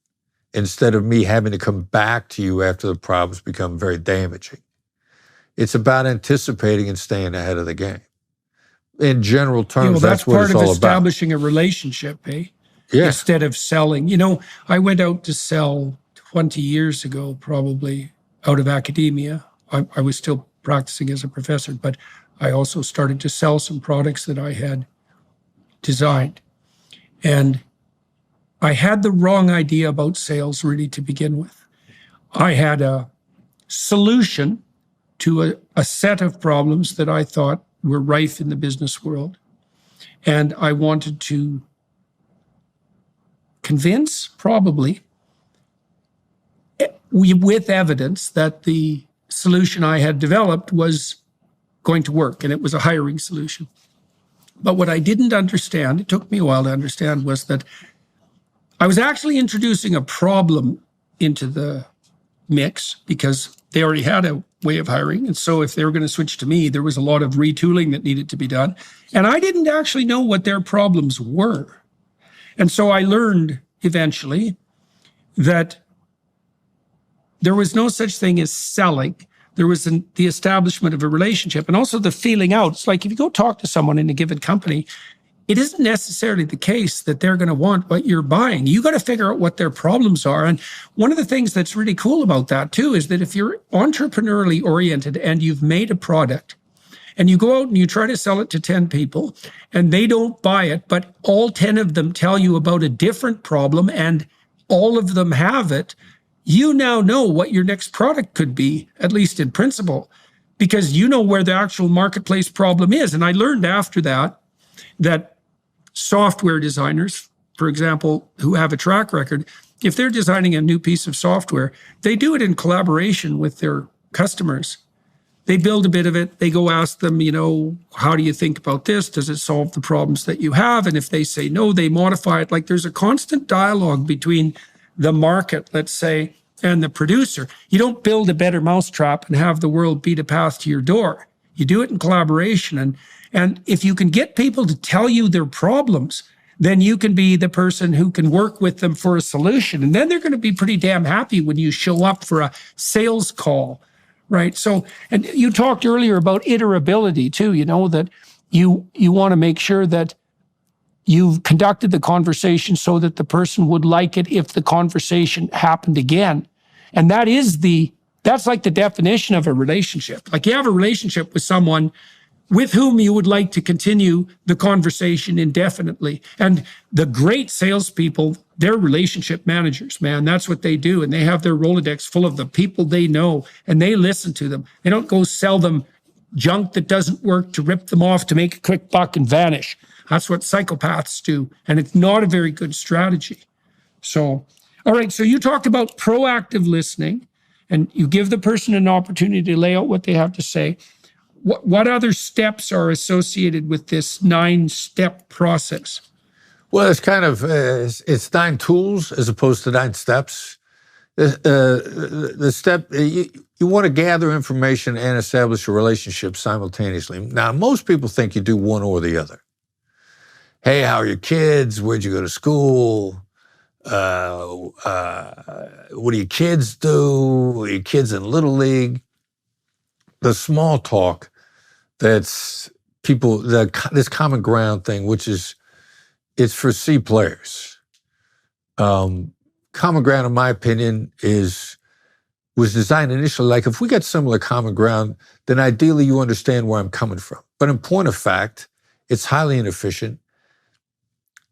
instead of me having to come back to you after the problems become very damaging. It's about anticipating and staying ahead of the game. In general terms, that's what it's all about. That's part of establishing a relationship, eh? Yeah. Instead of selling. You know, I went out to sell 20 years ago, probably out of academia. I was still practicing as a professor, but I also started to sell some products that I had designed. And I had the wrong idea about sales really to begin with. I had a solution to a set of problems that I thought were rife in the business world. And I wanted to convince, probably, with evidence that the solution I had developed was going to work, and it was a hiring solution. But what I didn't understand, it took me a while to understand, was that I was actually introducing a problem into the mix because they already had a way of hiring. And so if they were going to switch to me, there was a lot of retooling that needed to be done. And I didn't actually know what their problems were. And so I learned eventually that there was no such thing as selling. There was the establishment of a relationship and also the feeling out. It's like if you go talk to someone in a given company, it isn't necessarily the case that they're going to want what you're buying. You got to figure out what their problems are. And one of the things that's really cool about that too is that if you're entrepreneurially oriented and you've made a product and you go out and you try to sell it to 10 people and they don't buy it, but all 10 of them tell you about a different problem and all of them have it, you now know what your next product could be, at least in principle, because you know where the actual marketplace problem is. And I learned after that software designers, for example, who have a track record, if they're designing a new piece of software, they do it in collaboration with their customers. They build a bit of it. They go ask them, how do you think about this? Does it solve the problems that you have? And if they say no, they modify it. Like there's a constant dialogue between the market, let's say, and the producer. You don't build a better mousetrap and have the world beat a path to your door. You do it in collaboration. And if you can get people to tell you their problems, then you can be the person who can work with them for a solution. And then they're going to be pretty damn happy when you show up for a sales call, right? So, and you talked earlier about iterability too, that you want to make sure that you've conducted the conversation so that the person would like it if the conversation happened again. And that's like the definition of a relationship. Like you have a relationship with someone with whom you would like to continue the conversation indefinitely. And the great salespeople, they're relationship managers, man. That's what they do. And they have their Rolodex full of the people they know, and they listen to them. They don't go sell them junk that doesn't work to rip them off to make a quick buck and vanish. That's what psychopaths do. And it's not a very good strategy. So, all right. So you talked about proactive listening, and you give the person an opportunity to lay out what they have to say. What other steps are associated with this 9-step process? Well, it's kind of, it's 9 tools as opposed to 9 steps. The step, you want to gather information and establish a relationship simultaneously. Now, most people think you do one or the other. Hey, how are your kids? Where'd you go to school? What do your kids do? Are your kids in Little League? The small talk that's people, this common ground thing, which is, it's for C players. Common ground, in my opinion, was designed initially, like if we got similar common ground, then ideally you understand where I'm coming from. But in point of fact, it's highly inefficient.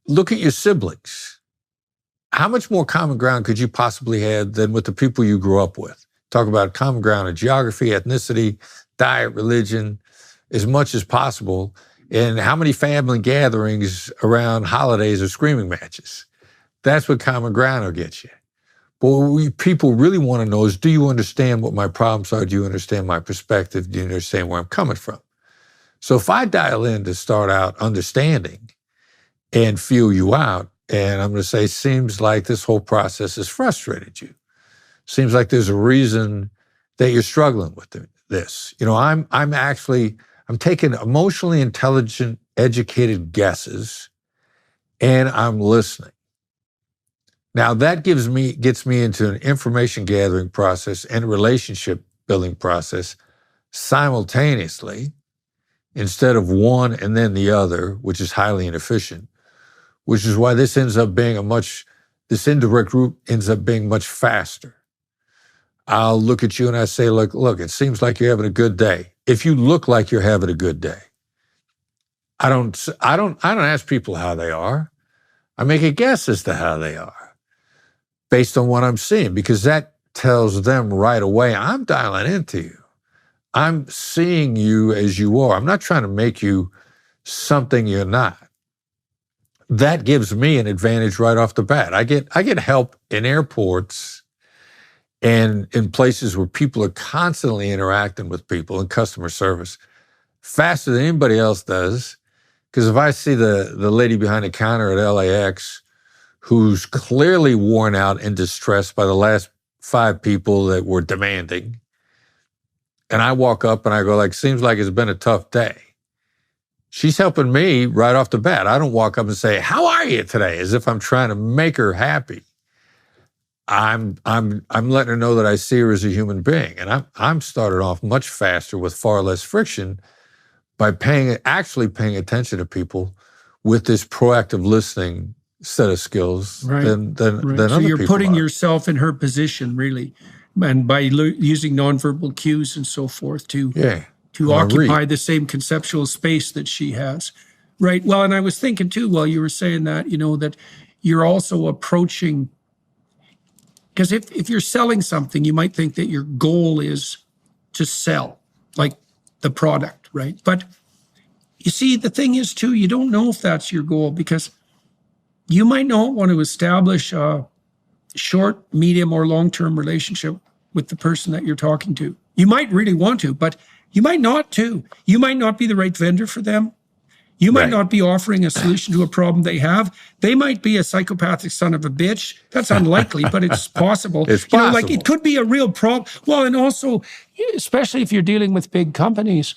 Look at your siblings. How much more common ground could you possibly have than with the people you grew up with? Talk about common ground in geography, ethnicity, diet, religion, as much as possible. And how many family gatherings around holidays or screaming matches? That's what common ground will get you. But what people really want to know is, do you understand what my problems are? Do you understand my perspective? Do you understand where I'm coming from? So if I dial in to start out understanding and feel you out, and I'm going to say, seems like this whole process has frustrated you. Seems like there's a reason that you're struggling with this. I'm taking emotionally intelligent, educated guesses, and I'm listening. Now that gets me into an information gathering process and a relationship building process simultaneously, instead of one and then the other, which is highly inefficient, which is why this indirect route ends up being much faster. I'll look at you and I say, look, it seems like you're having a good day. If you look like you're having a good day, I don't ask people how they are. I make a guess as to how they are based on what I'm seeing, because that tells them right away, I'm dialing into you. I'm seeing you as you are. I'm not trying to make you something you're not. That gives me an advantage right off the bat. I get help in airports and in places where people are constantly interacting with people in customer service faster than anybody else does. Because if I see the lady behind the counter at LAX who's clearly worn out and distressed by the last 5 people that were demanding, and I walk up and I go, seems like it's been a tough day, she's helping me right off the bat. I don't walk up and say, how are you today? As if I'm trying to make her happy. I'm letting her know that I see her as a human being. And I'm started off much faster with far less friction by actually paying attention to people with this proactive listening set of skills than other people. So you're putting yourself in her position, really, and by using nonverbal cues and so forth to occupy the same conceptual space that she has. Right. Well, and I was thinking too, while you were saying that, that you're also approaching, because if you're selling something, you might think that your goal is to sell, like the product, right? But you see, the thing is too, you don't know if that's your goal, because you might not want to establish a short, medium, or long-term relationship with the person that you're talking to. You might really want to, but you might not too. You might not be the right vendor for them. You might not be offering a solution to a problem they have. They might be a psychopathic son of a bitch. That's unlikely, but it's possible. It's possible. It could be a real problem. Well, and also, especially if you're dealing with big companies,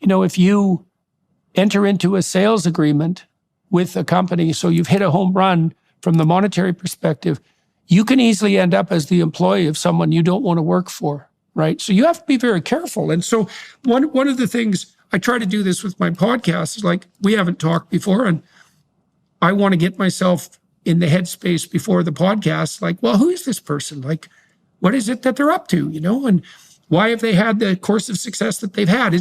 if you enter into a sales agreement with a company, so you've hit a home run from the monetary perspective, you can easily end up as the employee of someone you don't want to work for, right? So you have to be very careful. And so one of the things, I try to do this with my podcast, is we haven't talked before, and I want to get myself in the headspace before the podcast, well, who is this person? What is it that they're up to, and why have they had the course of success that they've had?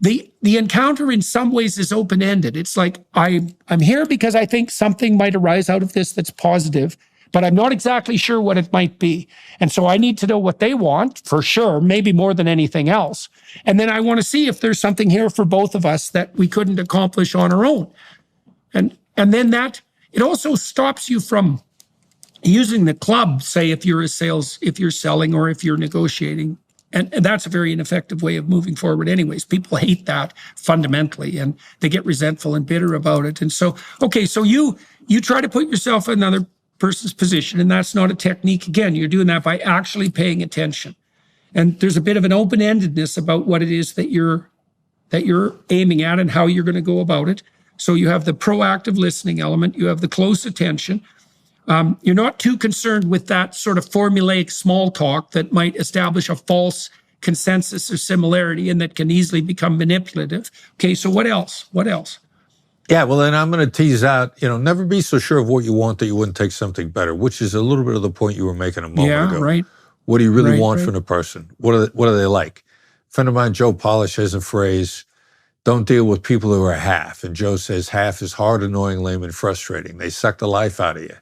The encounter in some ways is open-ended. It's I'm here because I think something might arise out of this that's positive, but I'm not exactly sure what it might be. And so I need to know what they want, for sure, maybe more than anything else. And then I want to see if there's something here for both of us that we couldn't accomplish on our own. And then it also stops you from using the club, say, if you're selling or if you're negotiating. And that's a very ineffective way of moving forward anyways. People hate that fundamentally, and they get resentful and bitter about it. And so, so you try to put yourself in another person's position, and that's not a technique. Again, you're doing that by actually paying attention. And there's a bit of an open-endedness about what it is that you're aiming at and how you're going to go about it. So you have the proactive listening element, you have the close attention. You're not too concerned with that sort of formulaic small talk that might establish a false consensus or similarity and that can easily become manipulative. Okay, so what else? Yeah, well, then I'm going to tease out, never be so sure of what you want that you wouldn't take something better, which is a little bit of the point you were making a moment ago. Right. What do you really want from the person? What are they like? A friend of mine, Joe Polish, has a phrase, don't deal with people who are half. And Joe says half is hard, annoying, lame, and frustrating. They suck the life out of you.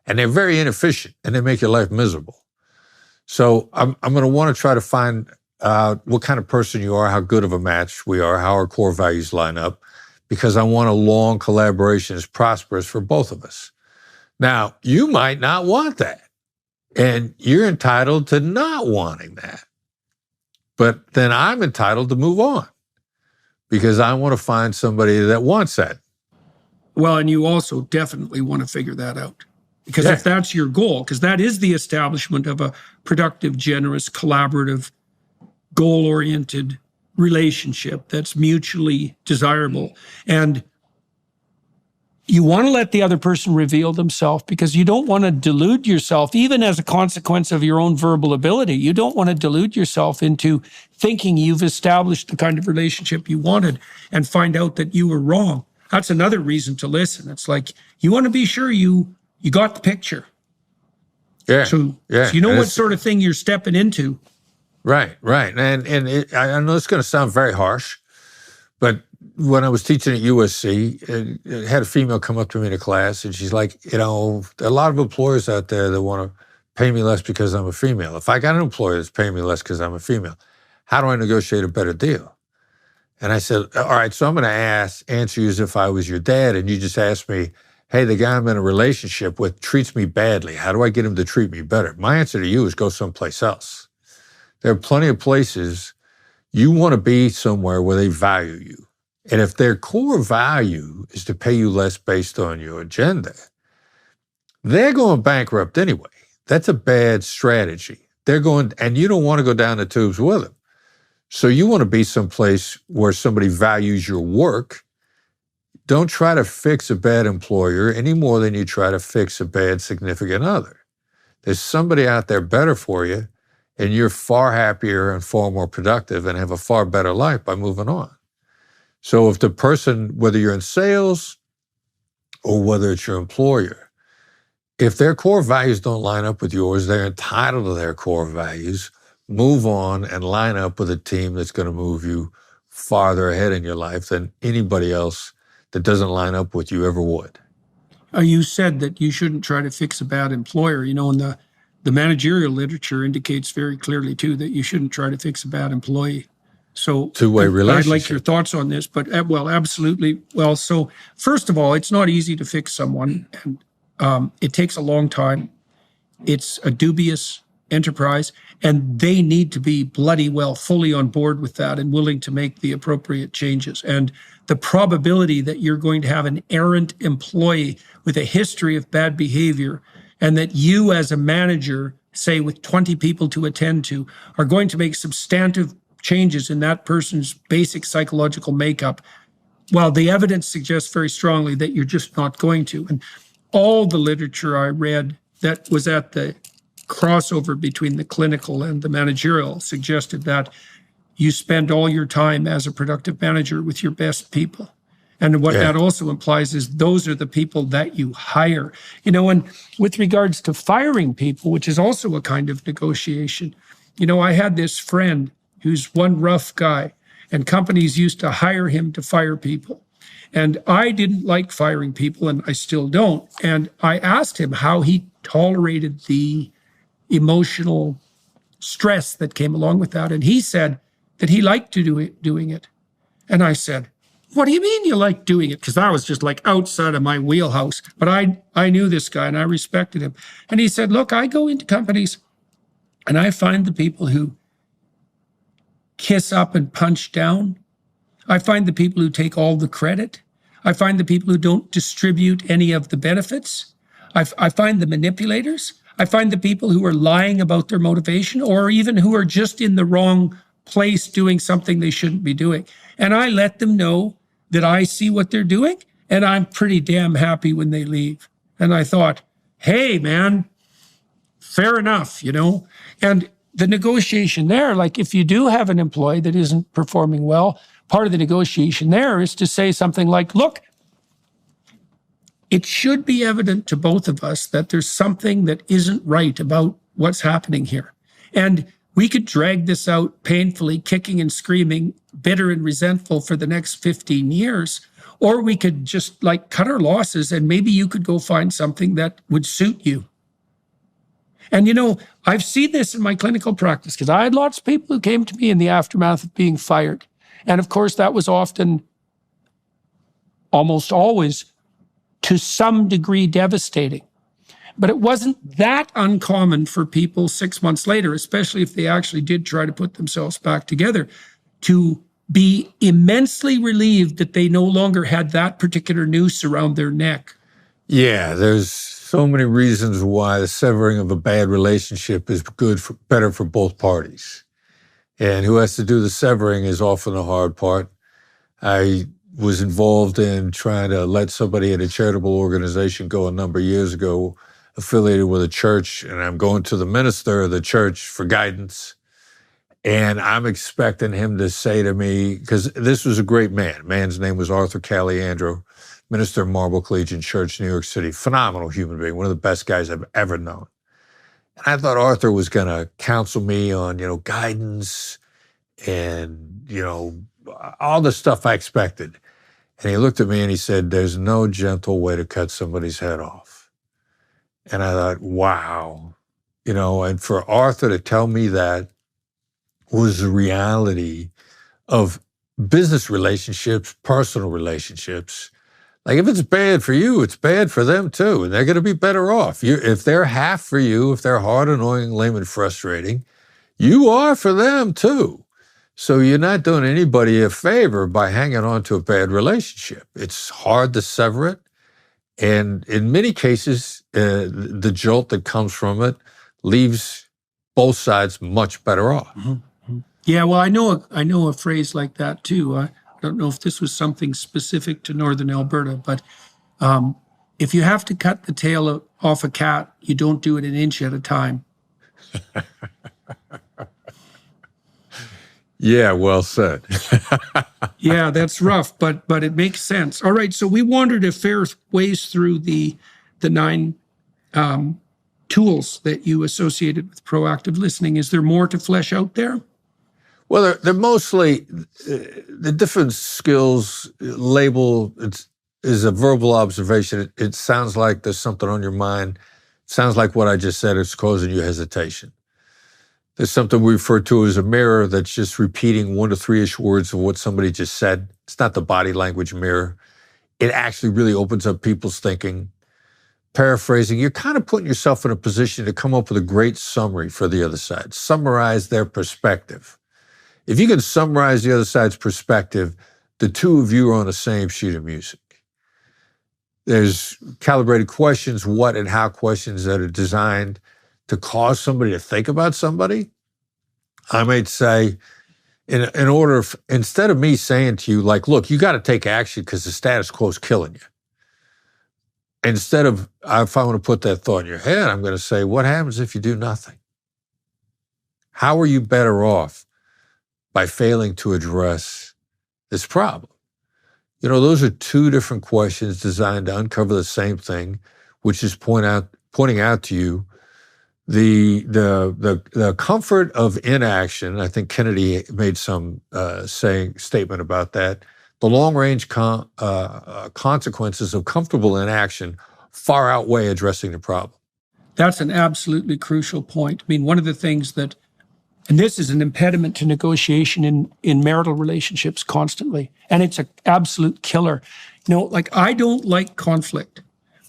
And they're very inefficient, and they make your life miserable. So I'm going to want to try to find out what kind of person you are, how good of a match we are, how our core values line up, because I want a long collaboration that's prosperous for both of us. Now, you might not want that, and you're entitled to not wanting that. But then I'm entitled to move on, because I want to find somebody that wants that. Well, and you also definitely want to figure that out. Because Yeah. if that's your goal, because that is the establishment of a productive, generous, collaborative, goal-oriented relationship that's mutually desirable. And you want to let the other person reveal themselves, because you don't want to delude yourself, even as a consequence of your own verbal ability. You don't want to delude yourself into thinking you've established the kind of relationship you wanted and find out that you were wrong. That's another reason to listen. It's like, you want to be sure you got the picture. Yeah. So Yeah. you know what sort of thing you're stepping into. Right. And I know it's going to sound very harsh, but when I was teaching at USC, I had a female come up to me in a class, and she's like, there are a lot of employers out there that want to pay me less because I'm a female. If I got an employer that's paying me less because I'm a female, how do I negotiate a better deal? And I said, all right, so I'm going to answer you as if I was your dad, and you just ask me, hey, the guy I'm in a relationship with treats me badly. How do I get him to treat me better? My answer to you is go someplace else. There are plenty of places you want to be somewhere where they value you. And if their core value is to pay you less based on your agenda, they're going bankrupt anyway. That's a bad strategy. And you don't want to go down the tubes with them. So you want to be someplace where somebody values your work. Don't try to fix a bad employer any more than you try to fix a bad significant other. There's somebody out there better for you, and you're far happier and far more productive and have a far better life by moving on. So if the person, whether you're in sales or whether it's your employer, if their core values don't line up with yours, they're entitled to their core values. Move on and line up with a team that's going to move you farther ahead in your life than anybody else that doesn't line up with you ever would. You said that you shouldn't try to fix a bad employer. And the managerial literature indicates very clearly, too, that you shouldn't try to fix a bad employee. So two-way relationship. I'd like your thoughts on this, but well, absolutely. Well, so first of all, it's not easy to fix someone, and it takes a long time. It's a dubious enterprise, and they need to be bloody well fully on board with that and willing to make the appropriate changes. And the probability that you're going to have an errant employee with a history of bad behavior, and that you as a manager, say with 20 people to attend to, are going to make substantive changes in that person's basic psychological makeup, well, the evidence suggests very strongly that you're just not going to. And all the literature I read that was at the crossover between the clinical and the managerial suggested that you spend all your time as a productive manager with your best people. And what that also implies is those are the people that you hire. And with regards to firing people, which is also a kind of negotiation, I had this friend who's one rough guy, and companies used to hire him to fire people. And I didn't like firing people, and I still don't. And I asked him how he tolerated the emotional stress that came along with that. And he said that he liked doing it. And I said, what do you mean you like doing it? Because I was just like outside of my wheelhouse. But I knew this guy and I respected him. And he said, look, I go into companies and I find the people who kiss up and punch down. I find the people who take all the credit. I find the people who don't distribute any of the benefits. I find the manipulators. I find the people who are lying about their motivation, or even who are just in the wrong place doing something they shouldn't be doing. And I let them know that I see what they're doing, and I'm pretty damn happy when they leave. And I thought, hey, man, fair enough, And the negotiation there, like if you do have an employee that isn't performing well, part of the negotiation there is to say something like, look, it should be evident to both of us that there's something that isn't right about what's happening here. And we could drag this out painfully, kicking and screaming, bitter and resentful for the next 15 years. Or we could just cut our losses, and maybe you could go find something that would suit you. And I've seen this in my clinical practice, because I had lots of people who came to me in the aftermath of being fired. And of course, that was often, almost always, to some degree devastating. But it wasn't that uncommon for people 6 months later, especially if they actually did try to put themselves back together, to be immensely relieved that they no longer had that particular noose around their neck. Yeah, there's so many reasons why the severing of a bad relationship is better for both parties. And who has to do the severing is often the hard part. I was involved in trying to let somebody in a charitable organization go a number of years ago, affiliated with a church, and I'm going to the minister of the church for guidance. And I'm expecting him to say to me, because this was a great man. Man's name was Arthur Caliandro, minister of Marble Collegiate Church, New York City. Phenomenal human being, one of the best guys I've ever known. And I thought Arthur was going to counsel me on, guidance and, all the stuff I expected. And he looked at me and he said, there's no gentle way to cut somebody's head off. And I thought, wow. And for Arthur to tell me that was the reality of business relationships, personal relationships. Like if it's bad for you, it's bad for them too. And they're going to be better off. If they're half for you, if they're hard, annoying, lame, and frustrating, you are for them too. So you're not doing anybody a favor by hanging on to a bad relationship. It's hard to sever it. And in many cases, the jolt that comes from it leaves both sides much better off. Mm-hmm. Yeah, well, I know a phrase like that too. I don't know if this was something specific to Northern Alberta, but if you have to cut the tail off a cat, you don't do it an inch at a time. Yeah, well said. Yeah, that's rough, but it makes sense. All right, so we wandered a fair ways through the 9 tools that you associated with proactive listening. Is there more to flesh out there? Well, they're mostly the different skills label. Is a verbal observation. It sounds like there's something on your mind. It sounds like what I just said is causing you hesitation. There's something we refer to as a mirror that's just repeating 1 to 3-ish words of what somebody just said. It's not the body language mirror. It actually really opens up people's thinking. Paraphrasing, you're kind of putting yourself in a position to come up with a great summary for the other side. Summarize their perspective. If you can summarize the other side's perspective, the two of you are on the same sheet of music. There's calibrated questions, what and how questions that are designed to cause somebody to think about somebody. I might say, in order, instead of me saying to you, like, look, you got to take action because the status quo is killing you. Instead of, if I want to put that thought in your head, I'm going to say, what happens if you do nothing? How are you better off by failing to address this problem? Those are 2 different questions designed to uncover the same thing, which is pointing out to you the comfort of inaction. I think Kennedy made some statement about that. The long-range consequences of comfortable inaction far outweigh addressing the problem. That's an absolutely crucial point. I mean, one of the things that, and this is an impediment to negotiation in marital relationships constantly, and it's an absolute killer. I don't like conflict,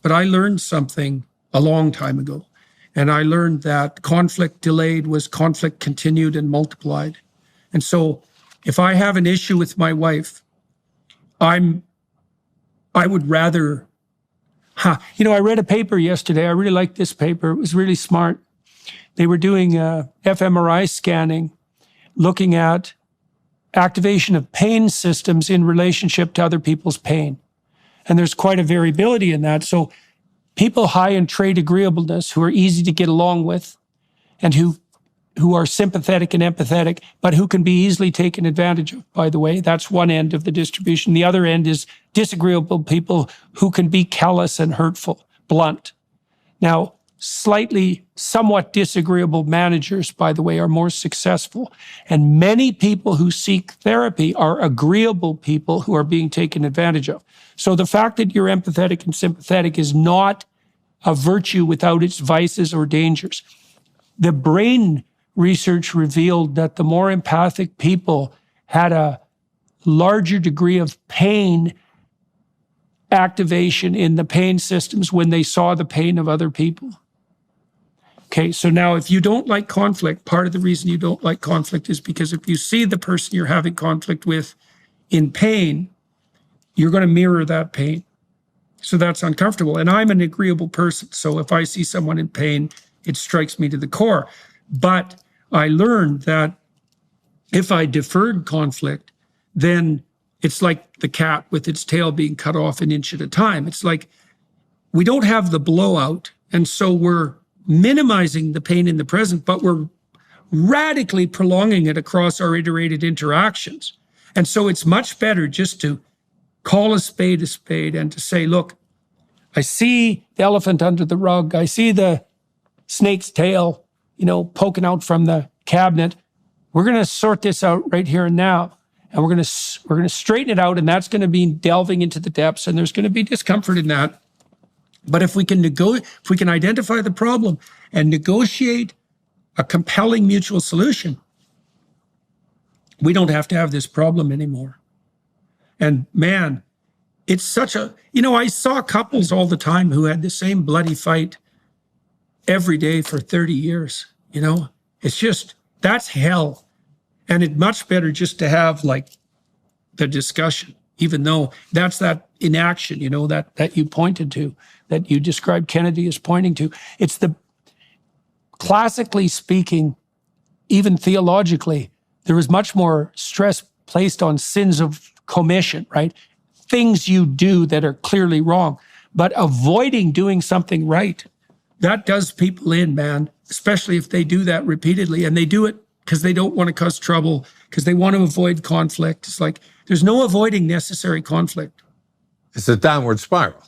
but I learned something a long time ago. And I learned that conflict delayed was conflict continued and multiplied. And so if I have an issue with my wife, I would rather, I read a paper yesterday. I really liked this paper. It was really smart. They were doing fMRI scanning, looking at activation of pain systems in relationship to other people's pain. And there's quite a variability in that. So people high in trait agreeableness who are easy to get along with and who are sympathetic and empathetic, but who can be easily taken advantage of, by the way. That's one end of the distribution. The other end is disagreeable people who can be callous and hurtful, blunt. Now, somewhat disagreeable managers, by the way, are more successful. And many people who seek therapy are agreeable people who are being taken advantage of. So the fact that you're empathetic and sympathetic is not a virtue without its vices or dangers. The brain research revealed that the more empathic people had a larger degree of pain activation in the pain systems when they saw the pain of other people. Okay, so now if you don't like conflict, part of the reason you don't like conflict is because if you see the person you're having conflict with in pain, you're going to mirror that pain. So that's uncomfortable. And I'm an agreeable person. So if I see someone in pain, it strikes me to the core. But I learned that if I deferred conflict, then it's like the cat with its tail being cut off an inch at a time. It's like we don't have the blowout. And so we're minimizing the pain in the present, but we're radically prolonging it across our iterated interactions. And so it's much better just to call a spade and to say, look, I see the elephant under the rug. I see the snake's tail, poking out from the cabinet. We're going to sort this out right here and now. And we're going to straighten it out. And that's going to be delving into the depths. And there's going to be discomfort in that. But if we can identify the problem and negotiate a compelling mutual solution, we don't have to have this problem anymore. And man, it's such a, I saw couples all the time who had the same bloody fight every day for 30 years. It's just, that's hell. And it's much better just to have like the discussion, even though that's that inaction, that you pointed to, that you described Kennedy as pointing to. It's the, classically speaking, even theologically, there is much more stress placed on sins of commission, right? Things you do that are clearly wrong, but avoiding doing something right, that does people in, man, especially if they do that repeatedly and they do it because they don't want to cause trouble, because they want to avoid conflict. It's like, there's no avoiding necessary conflict. It's a downward spiral.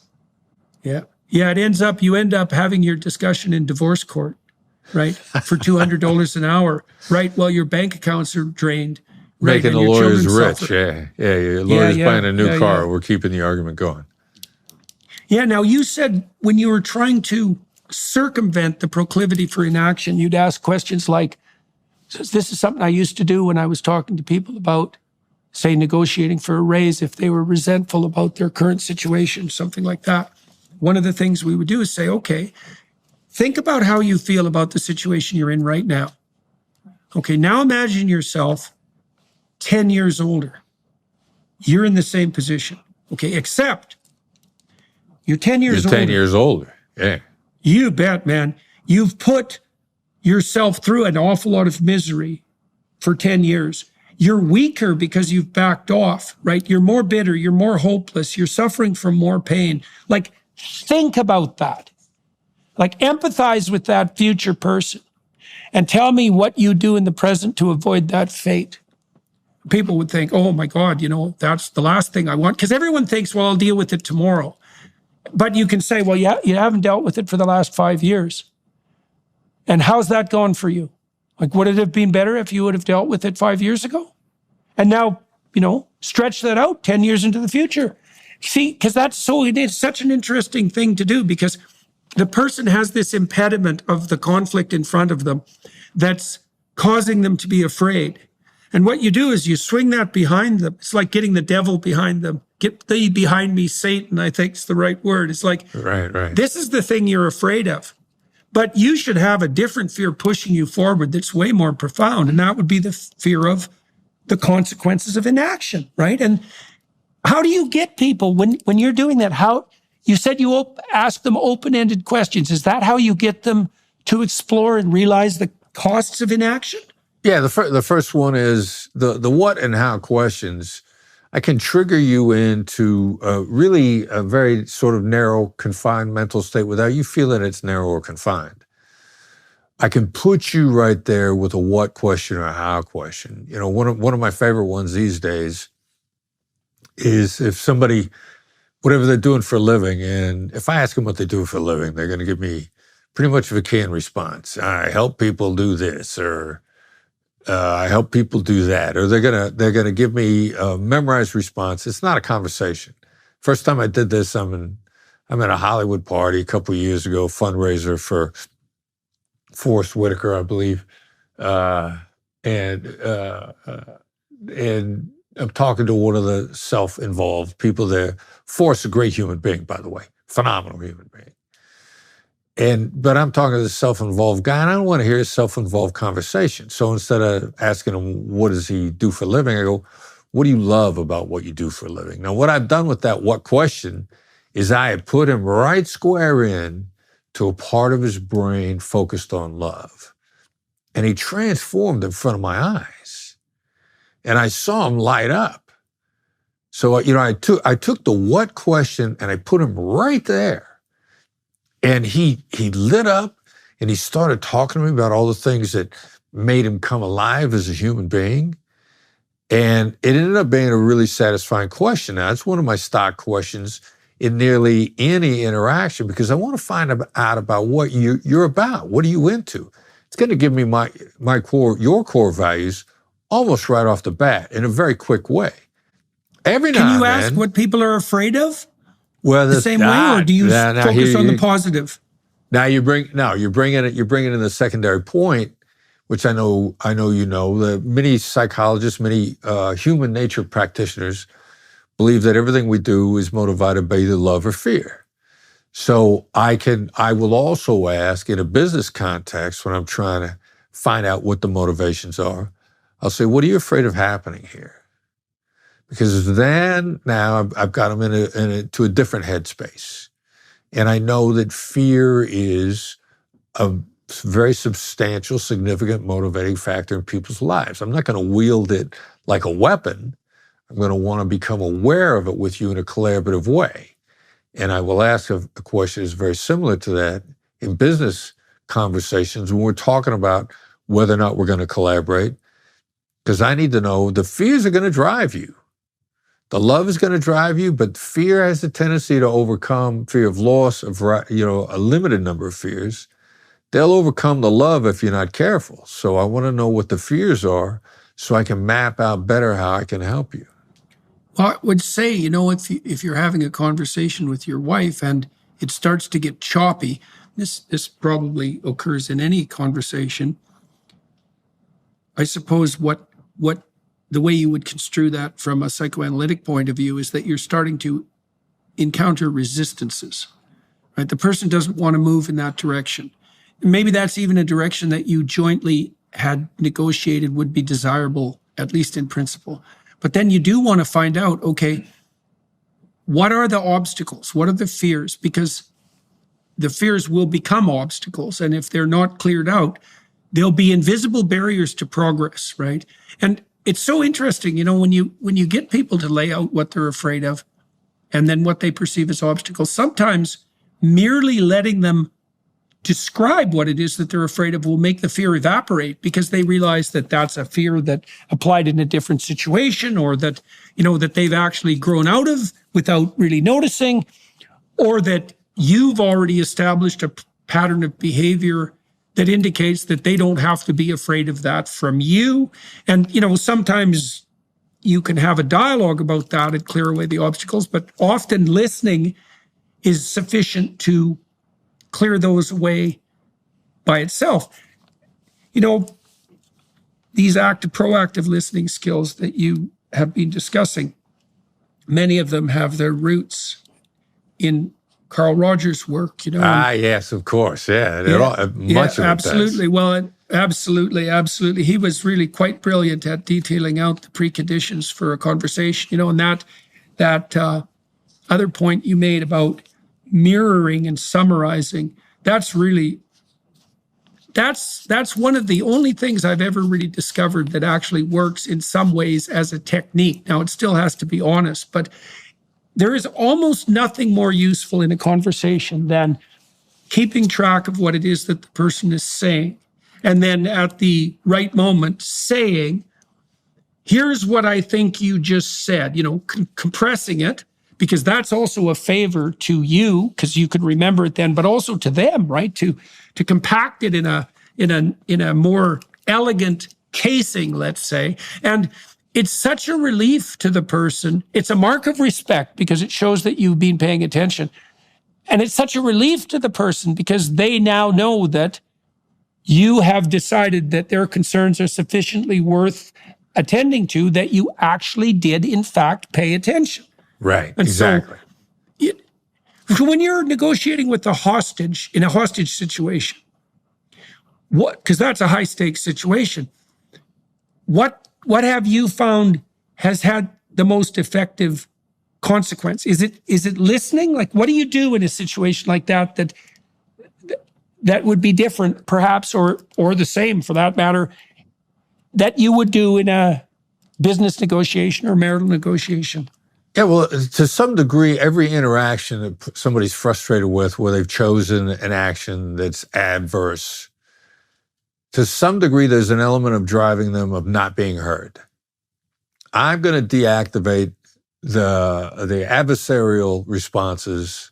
Yeah. Yeah, you end up having your discussion in divorce court, right? For $200 an hour, right? While your bank accounts are drained. Right? Making the lawyers rich, yeah. Your lawyer's buying a new car. Yeah. We're keeping the argument going. Yeah, now you said when you were trying to circumvent the proclivity for inaction, you'd ask questions like, so this is something I used to do when I was talking to people about, say, negotiating for a raise if they were resentful about their current situation, something like that. One of the things we would do is say, okay, think about how you feel about the situation you're in right now. Okay, now imagine yourself 10 years older. You're in the same position. Okay, except you're 10 years older. You're 10 years older, yeah. You bet, man. You've put yourself through an awful lot of misery for 10 years. You're weaker because you've backed off, right? You're more bitter. You're more hopeless. You're suffering from more pain. Like, think about that. Like, empathize with that future person and tell me what you do in the present to avoid that fate. People would think, oh my God, that's the last thing I want. Because everyone thinks, well, I'll deal with it tomorrow. But you can say, well, yeah, you haven't dealt with it for the last 5 years. And how's that gone for you? Like, would it have been better if you would have dealt with it 5 years ago? And now, stretch that out 10 years into the future. See, because it is such an interesting thing to do, because the person has this impediment of the conflict in front of them that's causing them to be afraid. And what you do is you swing that behind them. It's like getting the devil behind them. Get thee behind me, Satan, I think is the right word. It's like, right. This is the thing you're afraid of. But you should have a different fear pushing you forward that's way more profound. And that would be the fear of the consequences of inaction, right? And how do you get people when you're doing that? How you said you ask them open-ended questions. Is that how you get them to explore and realize the costs of inaction? Yeah, the first one is the what and how questions. I can trigger you into really a very sort of narrow, confined mental state without you feeling it's narrow or confined. I can put you right there with a what question or a how question. One of my favorite ones these days is if somebody, whatever they're doing for a living, and if I ask them what they do for a living, they're going to give me pretty much of a canned response. I help people do this, or I help people do that, or they're gonna give me a memorized response. It's not a conversation. First time I did this, I'm at a Hollywood party a couple of years ago, fundraiser for Forrest Whitaker, I believe, and I'm talking to one of the self-involved people there. Forrest, a great human being, by the way, phenomenal human being. But I'm talking to the self-involved guy, and I don't want to hear a self-involved conversation. So instead of asking him, what does he do for a living? I go, what do you love about what you do for a living? Now, what I've done with that what question is I have put him right square in to a part of his brain focused on love. And he transformed in front of my eyes. And I saw him light up. So, I took the what question and I put him right there. And he lit up and he started talking to me about all the things that made him come alive as a human being. And it ended up being a really satisfying question. Now, it's one of my stock questions in nearly any interaction because I want to find out about what you're about. What are you into? It's going to give me your core values almost right off the bat in a very quick way. Every now and then. Can you ask what people are afraid of? Well, the same way, or do you focus on the positive? Now you're bringing in the secondary point, which I know that many psychologists, many human nature practitioners believe that everything we do is motivated by either love or fear. So I will also ask in a business context when I'm trying to find out what the motivations are, I'll say, what are you afraid of happening here? Because then now I've got them into a different headspace. And I know that fear is a very substantial, significant motivating factor in people's lives. I'm not going to wield it like a weapon. I'm going to want to become aware of it with you in a collaborative way. And I will ask a question that's very similar to that in business conversations when we're talking about whether or not we're going to collaborate, because I need to know the fears are going to drive you. The love is going to drive you, but fear has a tendency to overcome fear of loss, of a limited number of fears. They'll overcome the love if you're not careful. So I want to know what the fears are so I can map out better how I can help you. Well, I would say, if you're having a conversation with your wife and it starts to get choppy, this probably occurs in any conversation. I suppose what the way you would construe that from a psychoanalytic point of view is that you're starting to encounter resistances, right? The person doesn't want to move in that direction. Maybe that's even a direction that you jointly had negotiated would be desirable, at least in principle. But then you do want to find out, okay, what are the obstacles? What are the fears? Because the fears will become obstacles. And if they're not cleared out, there'll be invisible barriers to progress, right? And it's so interesting, when you get people to lay out what they're afraid of and then what they perceive as obstacles, sometimes merely letting them describe what it is that they're afraid of will make the fear evaporate because they realize that that's a fear that applied in a different situation or that, that they've actually grown out of without really noticing, or that you've already established a pattern of behavior that indicates that they don't have to be afraid of that from you. And, sometimes you can have a dialogue about that and clear away the obstacles, but often listening is sufficient to clear those away by itself. These proactive listening skills that you have been discussing, many of them have their roots in Carl Rogers' work, yes, of course. Yeah. Much of it absolutely. Well, absolutely. He was really quite brilliant at detailing out the preconditions for a conversation, and that other point you made about mirroring and summarizing, that's one of the only things I've ever really discovered that actually works in some ways as a technique. Now, it still has to be honest, but there is almost nothing more useful in a conversation than keeping track of what it is that the person is saying, and then at the right moment saying, here's what I think you just said, compressing it, because that's also a favor to you, because you can remember it then, but also to them, right? To compact it in a more elegant casing, let's say. And it's such a relief to the person. It's a mark of respect because it shows that you've been paying attention. And it's such a relief to the person because they now know that you have decided that their concerns are sufficiently worth attending to, that you actually did, in fact, pay attention. Right, and exactly. So when you're negotiating with a hostage in a hostage situation, because that's a high stakes situation, what have you found has had the most effective consequence? Is it listening? Like, what do you do in a situation like that would be different, perhaps, or the same for that matter, that you would do in a business negotiation or marital negotiation? Yeah, well, to some degree, every interaction that somebody's frustrated with, where they've chosen an action that's adverse, to some degree, there's an element of driving them of not being heard. I'm going to deactivate the adversarial responses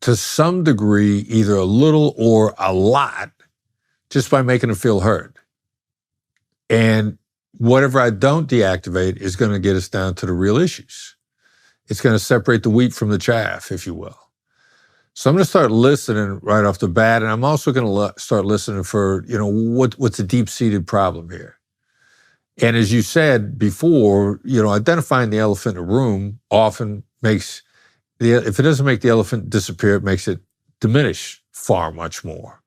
to some degree, either a little or a lot, just by making them feel heard. And whatever I don't deactivate is going to get us down to the real issues. It's going to separate the wheat from the chaff, if you will. So I'm going to start listening right off the bat, and I'm also going to start listening for, what's the deep-seated problem here? And as you said before, identifying the elephant in the room often makes if it doesn't make the elephant disappear, it makes it diminish far much more.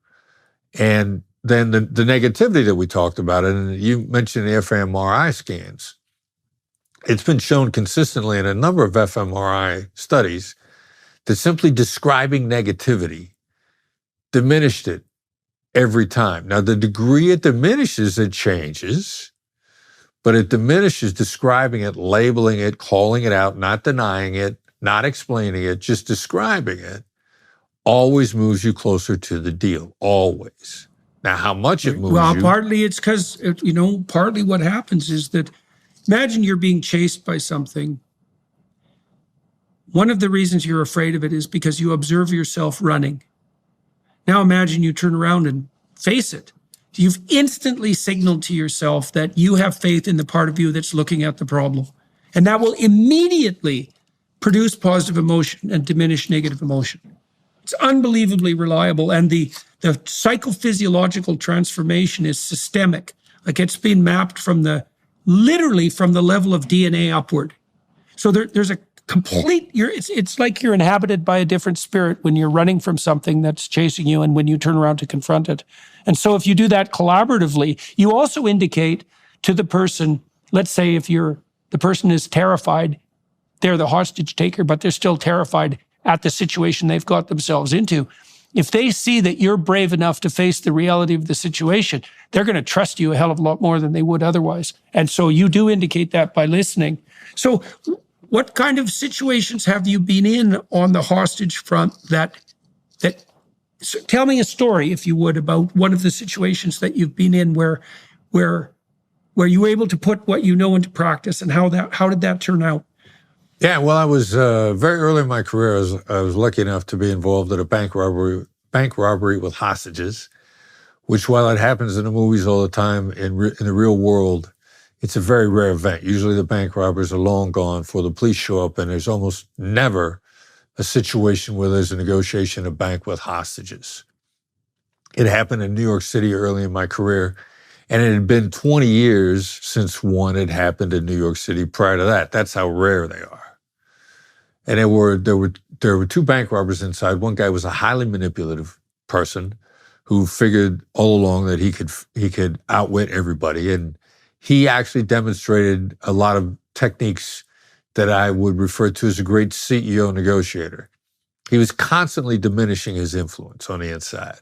And then the negativity that we talked about, and you mentioned the fMRI scans. It's been shown consistently in a number of fMRI studies that simply describing negativity diminished it every time. Now, the degree it diminishes, it changes, but it diminishes describing it, labeling it, calling it out, not denying it, not explaining it, just describing it, always moves you closer to the deal, always. Now, how much it moves you... partly it's because, partly what happens is that, imagine you're being chased by something. One of the reasons you're afraid of it is because you observe yourself running. Now imagine you turn around and face it. You've instantly signaled to yourself that you have faith in the part of you that's looking at the problem. And that will immediately produce positive emotion and diminish negative emotion. It's unbelievably reliable. And the psychophysiological transformation is systemic. Like, it's been mapped literally from the level of DNA upward. So there's a complete, it's like you're inhabited by a different spirit when you're running from something that's chasing you and when you turn around to confront it. And so if you do that collaboratively, you also indicate to the person, let's say if the person is terrified, they're the hostage taker, but they're still terrified at the situation they've got themselves into. If they see that you're brave enough to face the reality of the situation, they're going to trust you a hell of a lot more than they would otherwise. And so you do indicate that by listening. So what kind of situations have you been in on the hostage front so tell me a story, if you would, about one of the situations that you've been in where you were able to put what you know into practice, and how did that turn out? Yeah, well, I was very early in my career. I was lucky enough to be involved in a bank robbery with hostages, which, while it happens in the movies all the time, in the real world, it's a very rare event. Usually the bank robbers are long gone before the police show up, and there's almost never a situation where there's a negotiation in a bank with hostages. It happened in New York City early in my career, and it had been 20 years since one had happened in New York City prior to that. That's how rare they are. And there were two bank robbers inside. One guy was a highly manipulative person who figured all along that he could outwit everybody, and he actually demonstrated a lot of techniques that I would refer to as a great CEO negotiator. He was constantly diminishing his influence on the inside.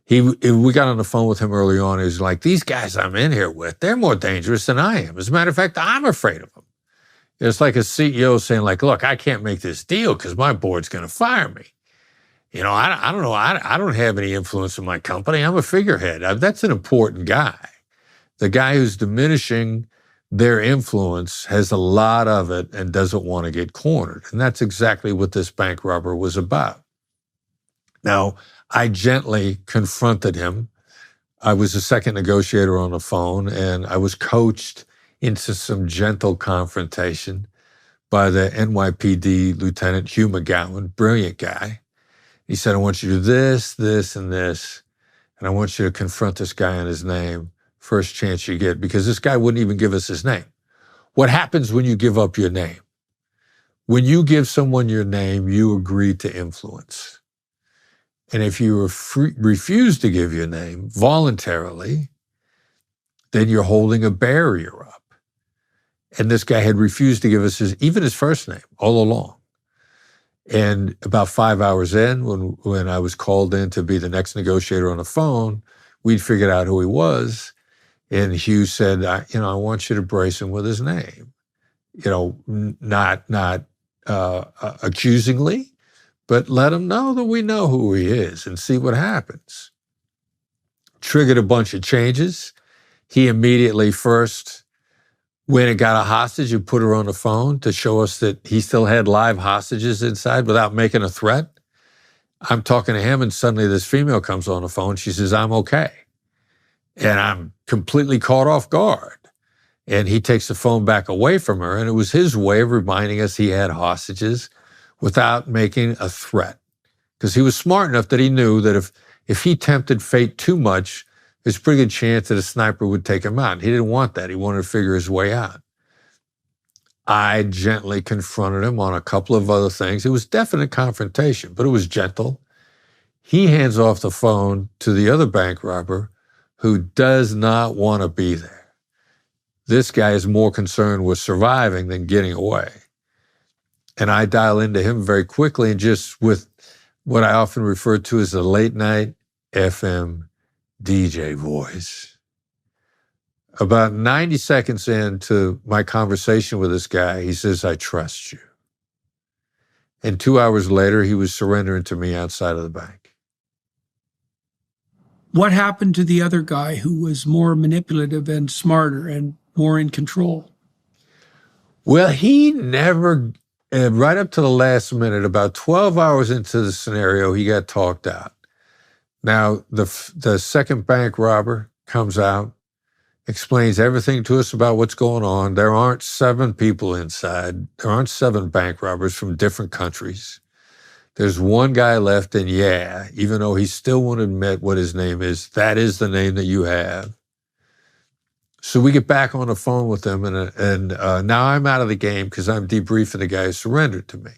We got on the phone with him early on. He was like, these guys I'm in here with, they're more dangerous than I am. As a matter of fact, I'm afraid of them. It's like a CEO saying, like, look, I can't make this deal because my board's going to fire me. I don't know. I don't have any influence in my company. I'm a figurehead. That's an important guy. The guy who's diminishing their influence has a lot of it and doesn't want to get cornered. And that's exactly what this bank robber was about. Now, I gently confronted him. I was the second negotiator on the phone, and I was coached into some gentle confrontation by the NYPD Lieutenant Hugh McGowan, brilliant guy. He said, I want you to do this, this, and this, and I want you to confront this guy on his name first chance you get, because this guy wouldn't even give us his name. What happens when you give up your name? When you give someone your name, you agree to influence. And if you refuse to give your name voluntarily, then you're holding a barrier up. And this guy had refused to give us even his first name all along. And about 5 hours in, when I was called in to be the next negotiator on the phone, we'd figured out who he was. And Hugh said, I want you to brace him with his name. Not accusingly, but let him know that we know who he is and see what happens. Triggered a bunch of changes. He immediately first went and got a hostage and put her on the phone to show us that he still had live hostages inside without making a threat. I'm talking to him and suddenly this female comes on the phone. She says, I'm okay. And I'm completely caught off guard. And he takes the phone back away from her. And it was his way of reminding us he had hostages without making a threat. Because he was smart enough that he knew that if he tempted fate too much, there's a pretty good chance that a sniper would take him out. He didn't want that. He wanted to figure his way out. I gently confronted him on a couple of other things. It was definite confrontation, but it was gentle. He hands off the phone to the other bank robber who does not want to be there. This guy is more concerned with surviving than getting away. And I dial into him very quickly and just with what I often refer to as a late night FM DJ voice. About 90 seconds into my conversation with this guy, he says, I trust you. And 2 hours later, he was surrendering to me outside of the bank. What happened to the other guy who was more manipulative and smarter and more in control? Well, he never, right up to the last minute, about 12 hours into the scenario, he got talked out. Now, the second bank robber comes out, explains everything to us about what's going on. There aren't 7 people inside. There aren't 7 bank robbers from different countries. There's one guy left, and even though he still won't admit what his name is, that is the name that you have. So we get back on the phone with him, and now I'm out of the game because I'm debriefing the guy who surrendered to me.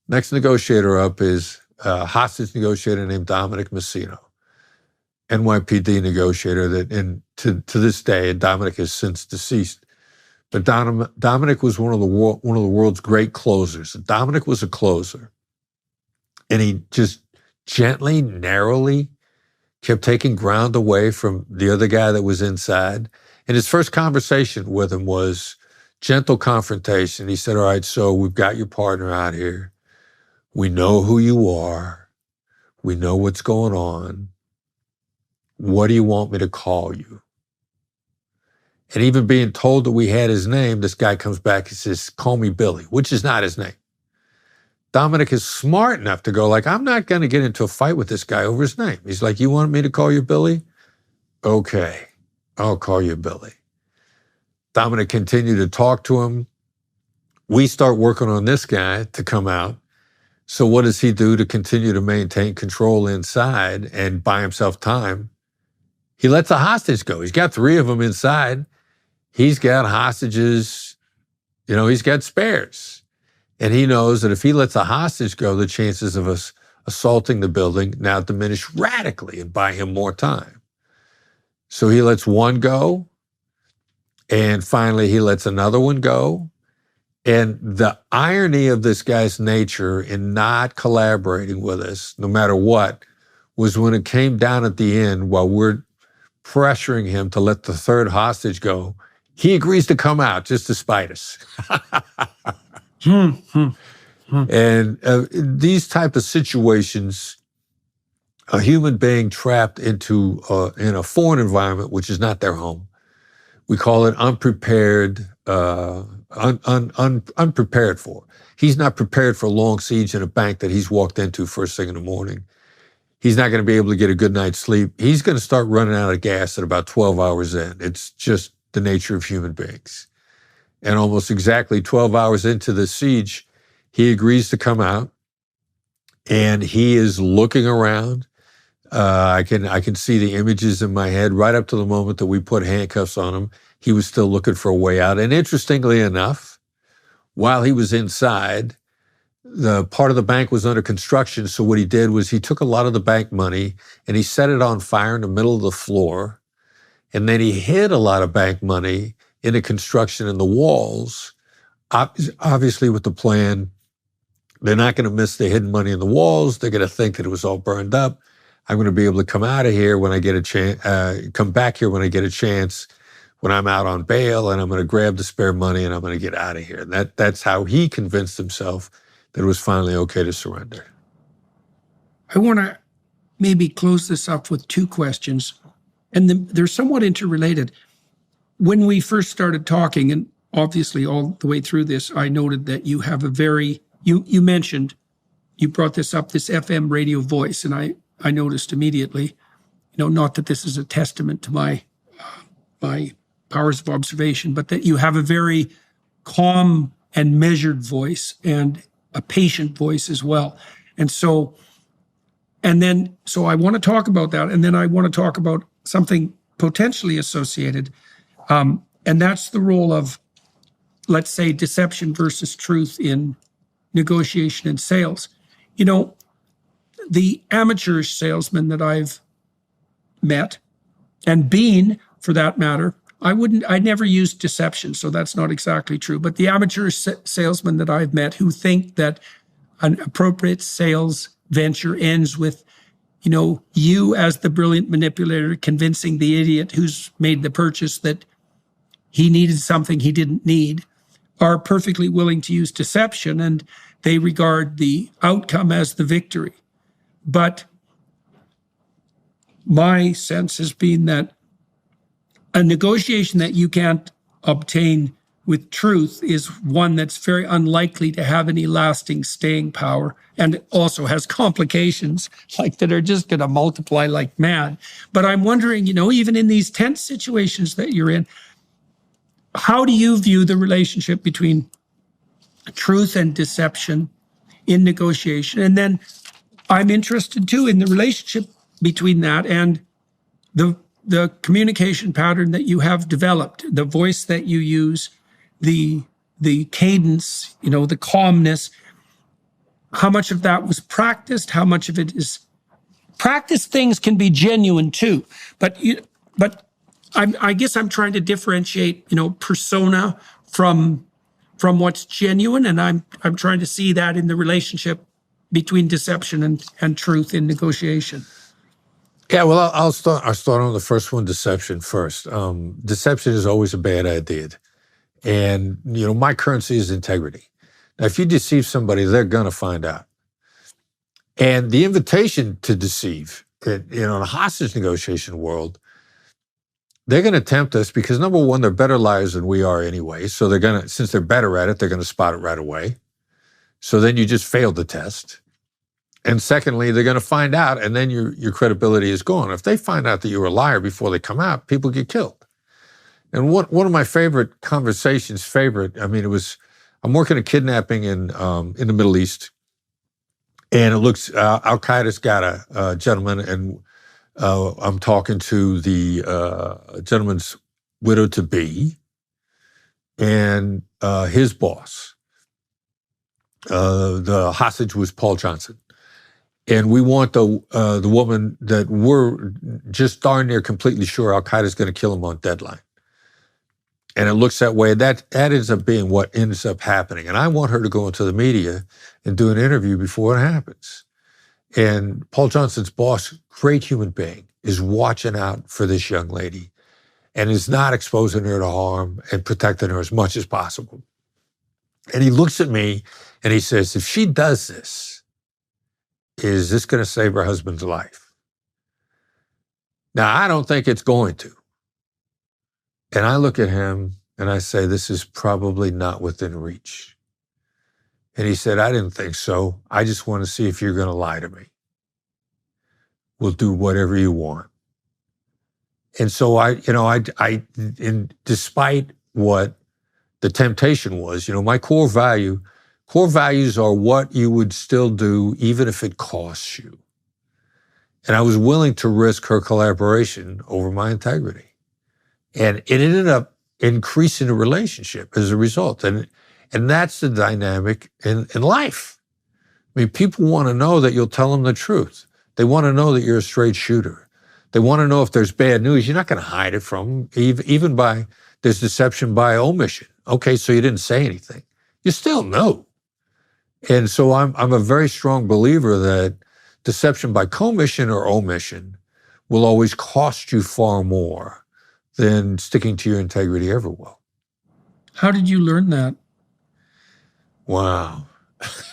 Next negotiator up is a hostage negotiator named Dominic Messino, NYPD negotiator that, to this day, and Dominic has since deceased, but Dominic was one of the world's great closers. Dominic was a closer, and he just gently, narrowly kept taking ground away from the other guy that was inside. And his first conversation with him was gentle confrontation. He said, all right, so we've got your partner out here. We know who you are. We know what's going on. What do you want me to call you? And even being told that we had his name, this guy comes back and says, call me Billy, which is not his name. Dominic is smart enough to go like, I'm not going to get into a fight with this guy over his name. He's like, you want me to call you Billy? Okay, I'll call you Billy. Dominic continued to talk to him. We start working on this guy to come out. So what does he do to continue to maintain control inside and buy himself time? He lets a hostage go. He's got 3 of them inside. He's got hostages, he's got spares. And he knows that if he lets a hostage go, the chances of us assaulting the building now diminish radically and buy him more time. So he lets one go, and finally he lets another one go. And the irony of this guy's nature in not collaborating with us, no matter what, was when it came down at the end, while we're pressuring him to let the 3rd hostage go, he agrees to come out just to spite us. And these type of situations, a human being trapped into in a foreign environment, which is not their home, we call it unprepared, unprepared for. He's not prepared for a long siege in a bank that he's walked into first thing in the morning. He's not going to be able to get a good night's sleep. He's going to start running out of gas at about 12 hours in. It's just the nature of human beings. And almost exactly 12 hours into the siege, he agrees to come out, and he is looking around. I can see the images in my head right up to the moment that we put handcuffs on him. He was still looking for a way out. And interestingly enough, while he was inside, the part of the bank was under construction. So what he did was he took a lot of the bank money and he set it on fire in the middle of the floor. And then he hid a lot of bank money in the construction in the walls, obviously with the plan. They're not going to miss the hidden money in the walls. They're going to think that it was all burned up. I'm going to be able to come out of here when I get a chance, come back here when I get a chance, when I'm out on bail, and I'm going to grab the spare money and I'm going to get out of here. And that's how he convinced himself that it was finally okay to surrender. I want to maybe close this up with two questions, and they're somewhat interrelated. When we first started talking, and obviously all the way through this, I noted that you have a very, you mentioned, you brought this up, this FM radio voice, and I noticed immediately, not that this is a testament to my powers of observation, but that you have a very calm and measured voice and a patient voice as well. And so I want to talk about that. And then I want to talk about something potentially associated. And that's the role of, let's say, deception versus truth in negotiation and sales. The amateur salesman that I've met, and been, for that matter, I never used deception, so that's not exactly true. But the amateur salesmen that I've met who think that an appropriate sales venture ends with, you as the brilliant manipulator convincing the idiot who's made the purchase that he needed something he didn't need, are perfectly willing to use deception, and they regard the outcome as the victory. But my sense has been that a negotiation that you can't obtain with truth is one that's very unlikely to have any lasting staying power, and it also has complications that are just going to multiply like mad. But I'm wondering, even in these tense situations that you're in, how do you view the relationship between truth and deception in negotiation? And then I'm interested too in the relationship between that and the communication pattern that you have developed, the voice that you use, the cadence, the calmness. How much of that was practiced? How much of it is practiced? Things can be genuine too, but I guess I'm trying to differentiate, persona from what's genuine, and I'm trying to see that in the relationship between deception and truth in negotiation. Yeah, well, I'll start on the first one, deception first. Deception is always a bad idea. And, my currency is integrity. Now, if you deceive somebody, they're going to find out. And the invitation to deceive, in a hostage negotiation world, they're going to tempt us because, number one, they're better liars than we are anyway. So since they're better at it, they're going to spot it right away. So then you just failed the test. And secondly, they're going to find out, and then your credibility is gone. If they find out that you're a liar before they come out, people get killed. And one of my favorite conversations, I'm working a kidnapping in the Middle East, and it looks, Al-Qaeda's got a gentleman, and I'm talking to the gentleman's widow-to-be and his boss. The hostage was Paul Johnson. And we want the woman that we're just darn near completely sure Al-Qaeda's going to kill him on deadline. And it looks that way. That ends up being what ends up happening. And I want her to go into the media and do an interview before it happens. And Paul Johnson's boss, great human being, is watching out for this young lady and is not exposing her to harm and protecting her as much as possible. And he looks at me and he says, if she does this, is this going to save her husband's life? Now, I don't think it's going to. And I look at him and I say, this is probably not within reach. And he said, I didn't think so. I just want to see if you're going to lie to me. We'll do whatever you want. And so despite what the temptation was, my core values are what you would still do even if it costs you. And I was willing to risk her collaboration over my integrity. And it ended up increasing the relationship as a result. And And that's the dynamic in life. I mean, people want to know that you'll tell them the truth. They want to know that you're a straight shooter. They want to know if there's bad news. You're not going to hide it from them, even by, there's deception by omission. Okay, so you didn't say anything. You still know. And so I'm a very strong believer that deception by commission or omission will always cost you far more than sticking to your integrity ever will. How did you learn that? Wow.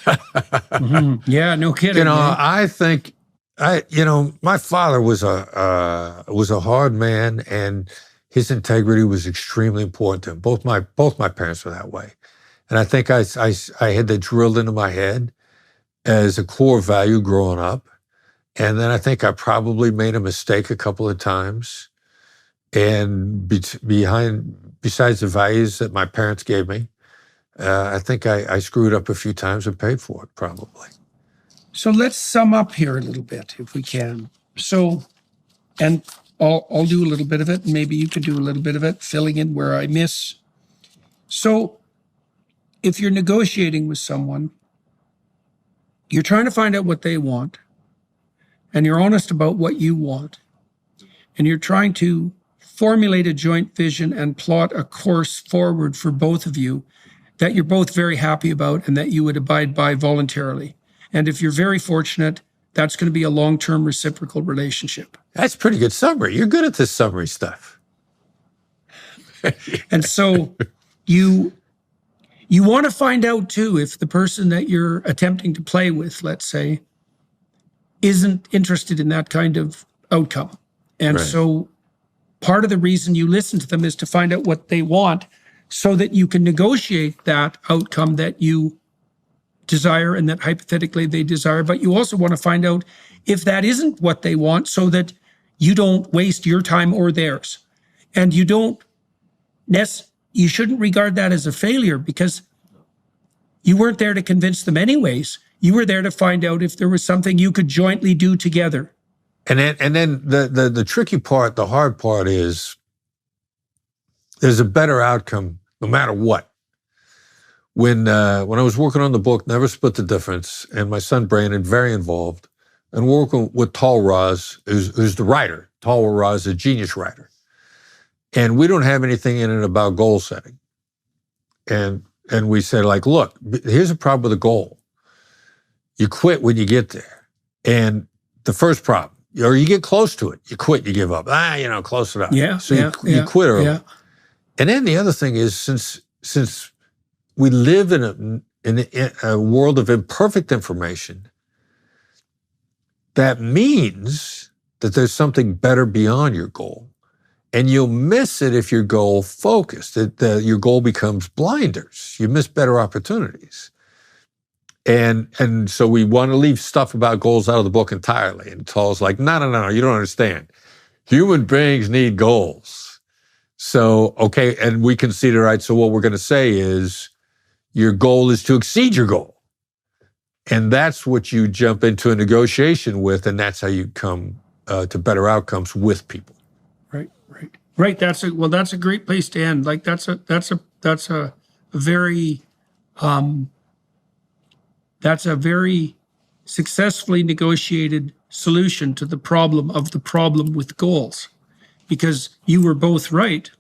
Mm-hmm. Yeah, no kidding. I think, my father was a hard man, and his integrity was extremely important to him. Both my parents were that way. And I think I had that drilled into my head as a core value growing up. And then I think I probably made a mistake a couple of times. And besides the values that my parents gave me, I think I screwed up a few times and paid for it, probably. So let's sum up here a little bit, if we can. So, and I'll do a little bit of it, and maybe you could do a little bit of it, filling in where I miss. So, if you're negotiating with someone, you're trying to find out what they want, and you're honest about what you want, and you're trying to formulate a joint vision and plot a course forward for both of you that you're both very happy about and that you would abide by voluntarily. And if you're very fortunate, that's going to be a long-term reciprocal relationship. That's a pretty good summary. You're good at this summary stuff. And so you want to find out, too, if the person that you're attempting to play with, let's say, isn't interested in that kind of outcome. And Right. So part of the reason you listen to them is to find out what they want so that you can negotiate that outcome that you desire and that hypothetically they desire. But you also want to find out if that isn't what they want so that you don't waste your time or theirs. And you shouldn't regard that as a failure because you weren't there to convince them anyways. You were there to find out if there was something you could jointly do together. And then the tricky part, the hard part is there's a better outcome no matter what. When I was working on the book, Never Split the Difference, and my son Brandon, very involved, and working with Tal Raz, who's the writer. Tal Raz is a genius writer. And we don't have anything in it about goal setting. And we said, like, look, here's a problem with a goal. You quit when you get there. And the first problem, or you get close to it, you quit, you give up. Close enough. Yeah. So you quit early. Yeah. And then the other thing is, since we live in a world of imperfect information, that means that there's something better beyond your goal. And you'll miss it if you're goal focused. Your goal becomes blinders. You miss better opportunities. And so we want to leave stuff about goals out of the book entirely. And Tal's like, no, you don't understand. Human beings need goals. So, okay, and we conceded, right, so what we're going to say is your goal is to exceed your goal. And that's what you jump into a negotiation with, and that's how you come to better outcomes with people. Right. That's a great place to end. Like that's a very successfully negotiated solution to the problem with goals, because you were both right.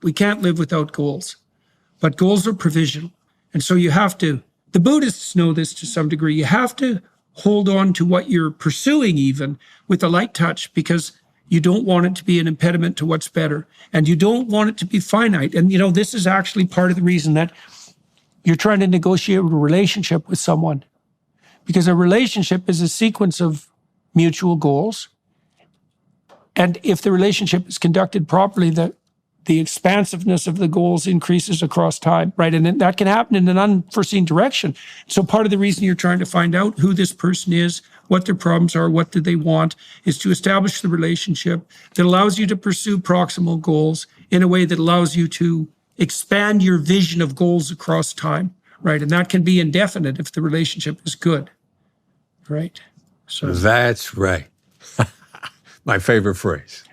We can't live without goals, but goals are provisional. And so you have to, the Buddhists know this to some degree, you have to hold on to what you're pursuing even with a light touch, because you don't want it to be an impediment to what's better, and you don't want it to be finite. And this is actually part of the reason that you're trying to negotiate a relationship with someone, because a relationship is a sequence of mutual goals. And if the relationship is conducted properly, the expansiveness of the goals increases across time, right? And that can happen in an unforeseen direction. So part of the reason you're trying to find out who this person is, what their problems are, what do they want, is to establish the relationship that allows you to pursue proximal goals in a way that allows you to expand your vision of goals across time, right? And that can be indefinite if the relationship is good, right? So that's right. My favorite phrase.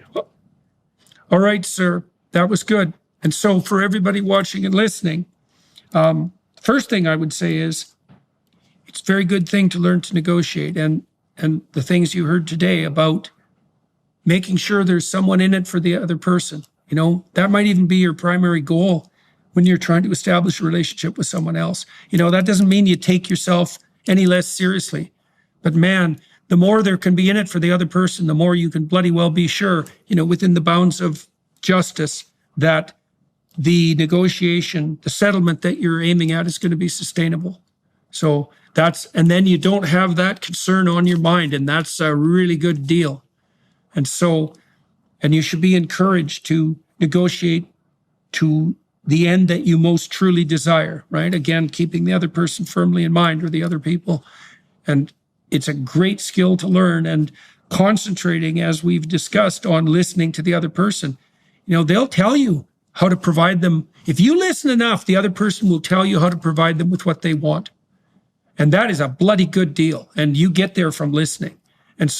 All right, sir. That was good. And so for everybody watching and listening, First thing I would say is it's a very good thing to learn to negotiate, and the things you heard today about making sure there's someone in it for the other person. You know, that might even be your primary goal when you're trying to establish a relationship with someone else. You know, that doesn't mean you take yourself any less seriously. But man, the more there can be in it for the other person, the more you can bloody well be sure, you know, within the bounds of justice, that the negotiation, the settlement that you're aiming at is going to be sustainable. So and then you don't have that concern on your mind, and that's a really good deal. And you should be encouraged to negotiate to the end that you most truly desire, right? Again, keeping the other person firmly in mind, or the other people. And it's a great skill to learn, and concentrating, as we've discussed, on listening to the other person. You know, they'll tell you how to provide them. If you listen enough, the other person will tell you how to provide them with what they want. And that is a bloody good deal. And you get there from listening. And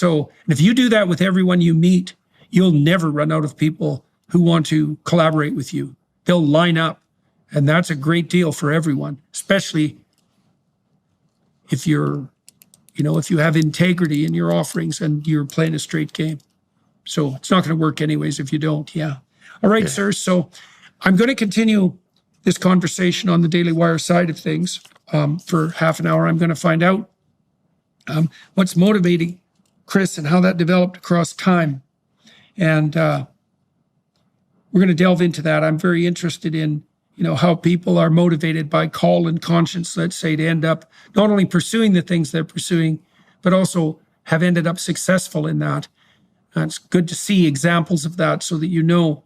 if you do that with everyone you meet, you'll never run out of people who want to collaborate with you. They'll line up. And that's a great deal for everyone, especially if if you have integrity in your offerings and you're playing a straight game. So it's not going to work anyways if you don't. Yeah. All right, sir. So I'm going to continue this conversation on the Daily Wire side of things for half an hour. I'm going to find out what's motivating Chris and how that developed across time. And we're going to delve into that. I'm very interested in, how people are motivated by call and conscience, let's say, to end up not only pursuing the things they're pursuing, but also have ended up successful in that. And it's good to see examples of that so that you know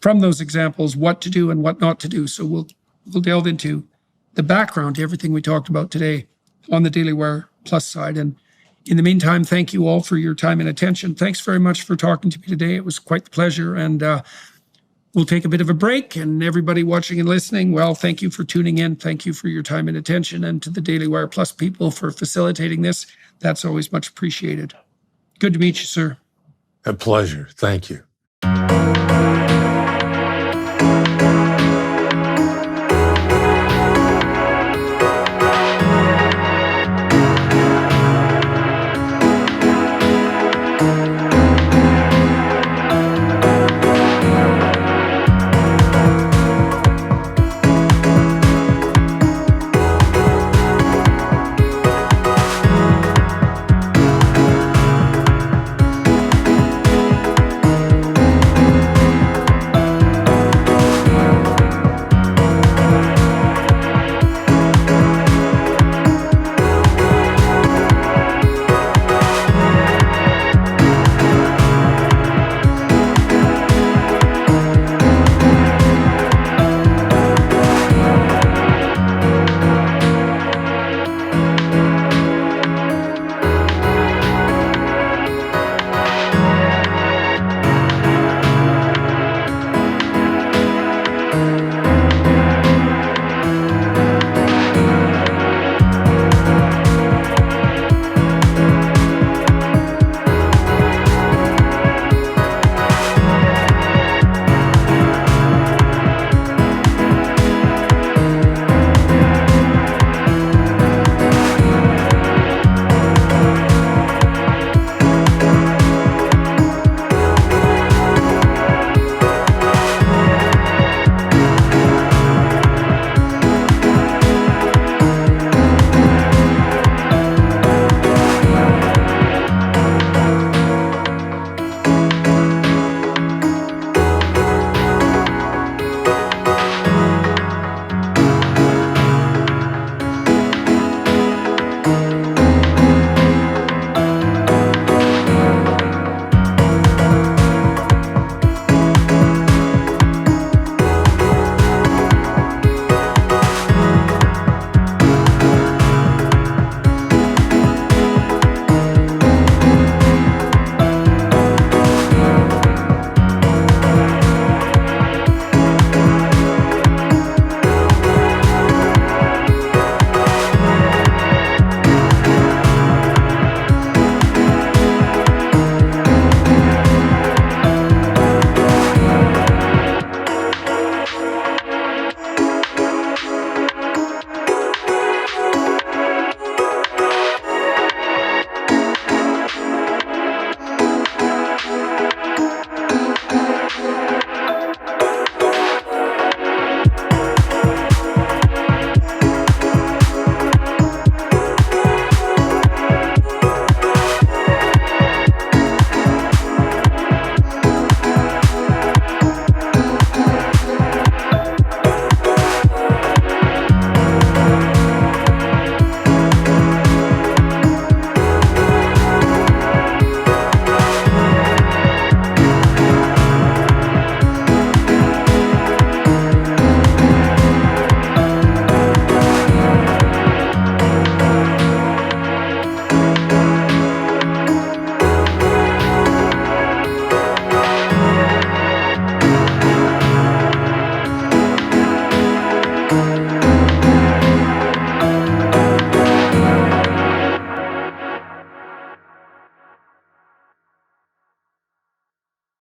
from those examples what to do and what not to do. So we'll delve into the background to everything we talked about today on the Daily Wire Plus side. And in the meantime, thank you all for your time and attention. Thanks very much for talking to me today. It was quite the pleasure. And we'll take a bit of a break. And everybody watching and listening, well, thank you for tuning in. Thank you for your time and attention. And to the Daily Wire Plus people for facilitating this. That's always much appreciated. Good to meet you, sir. A pleasure. Thank you.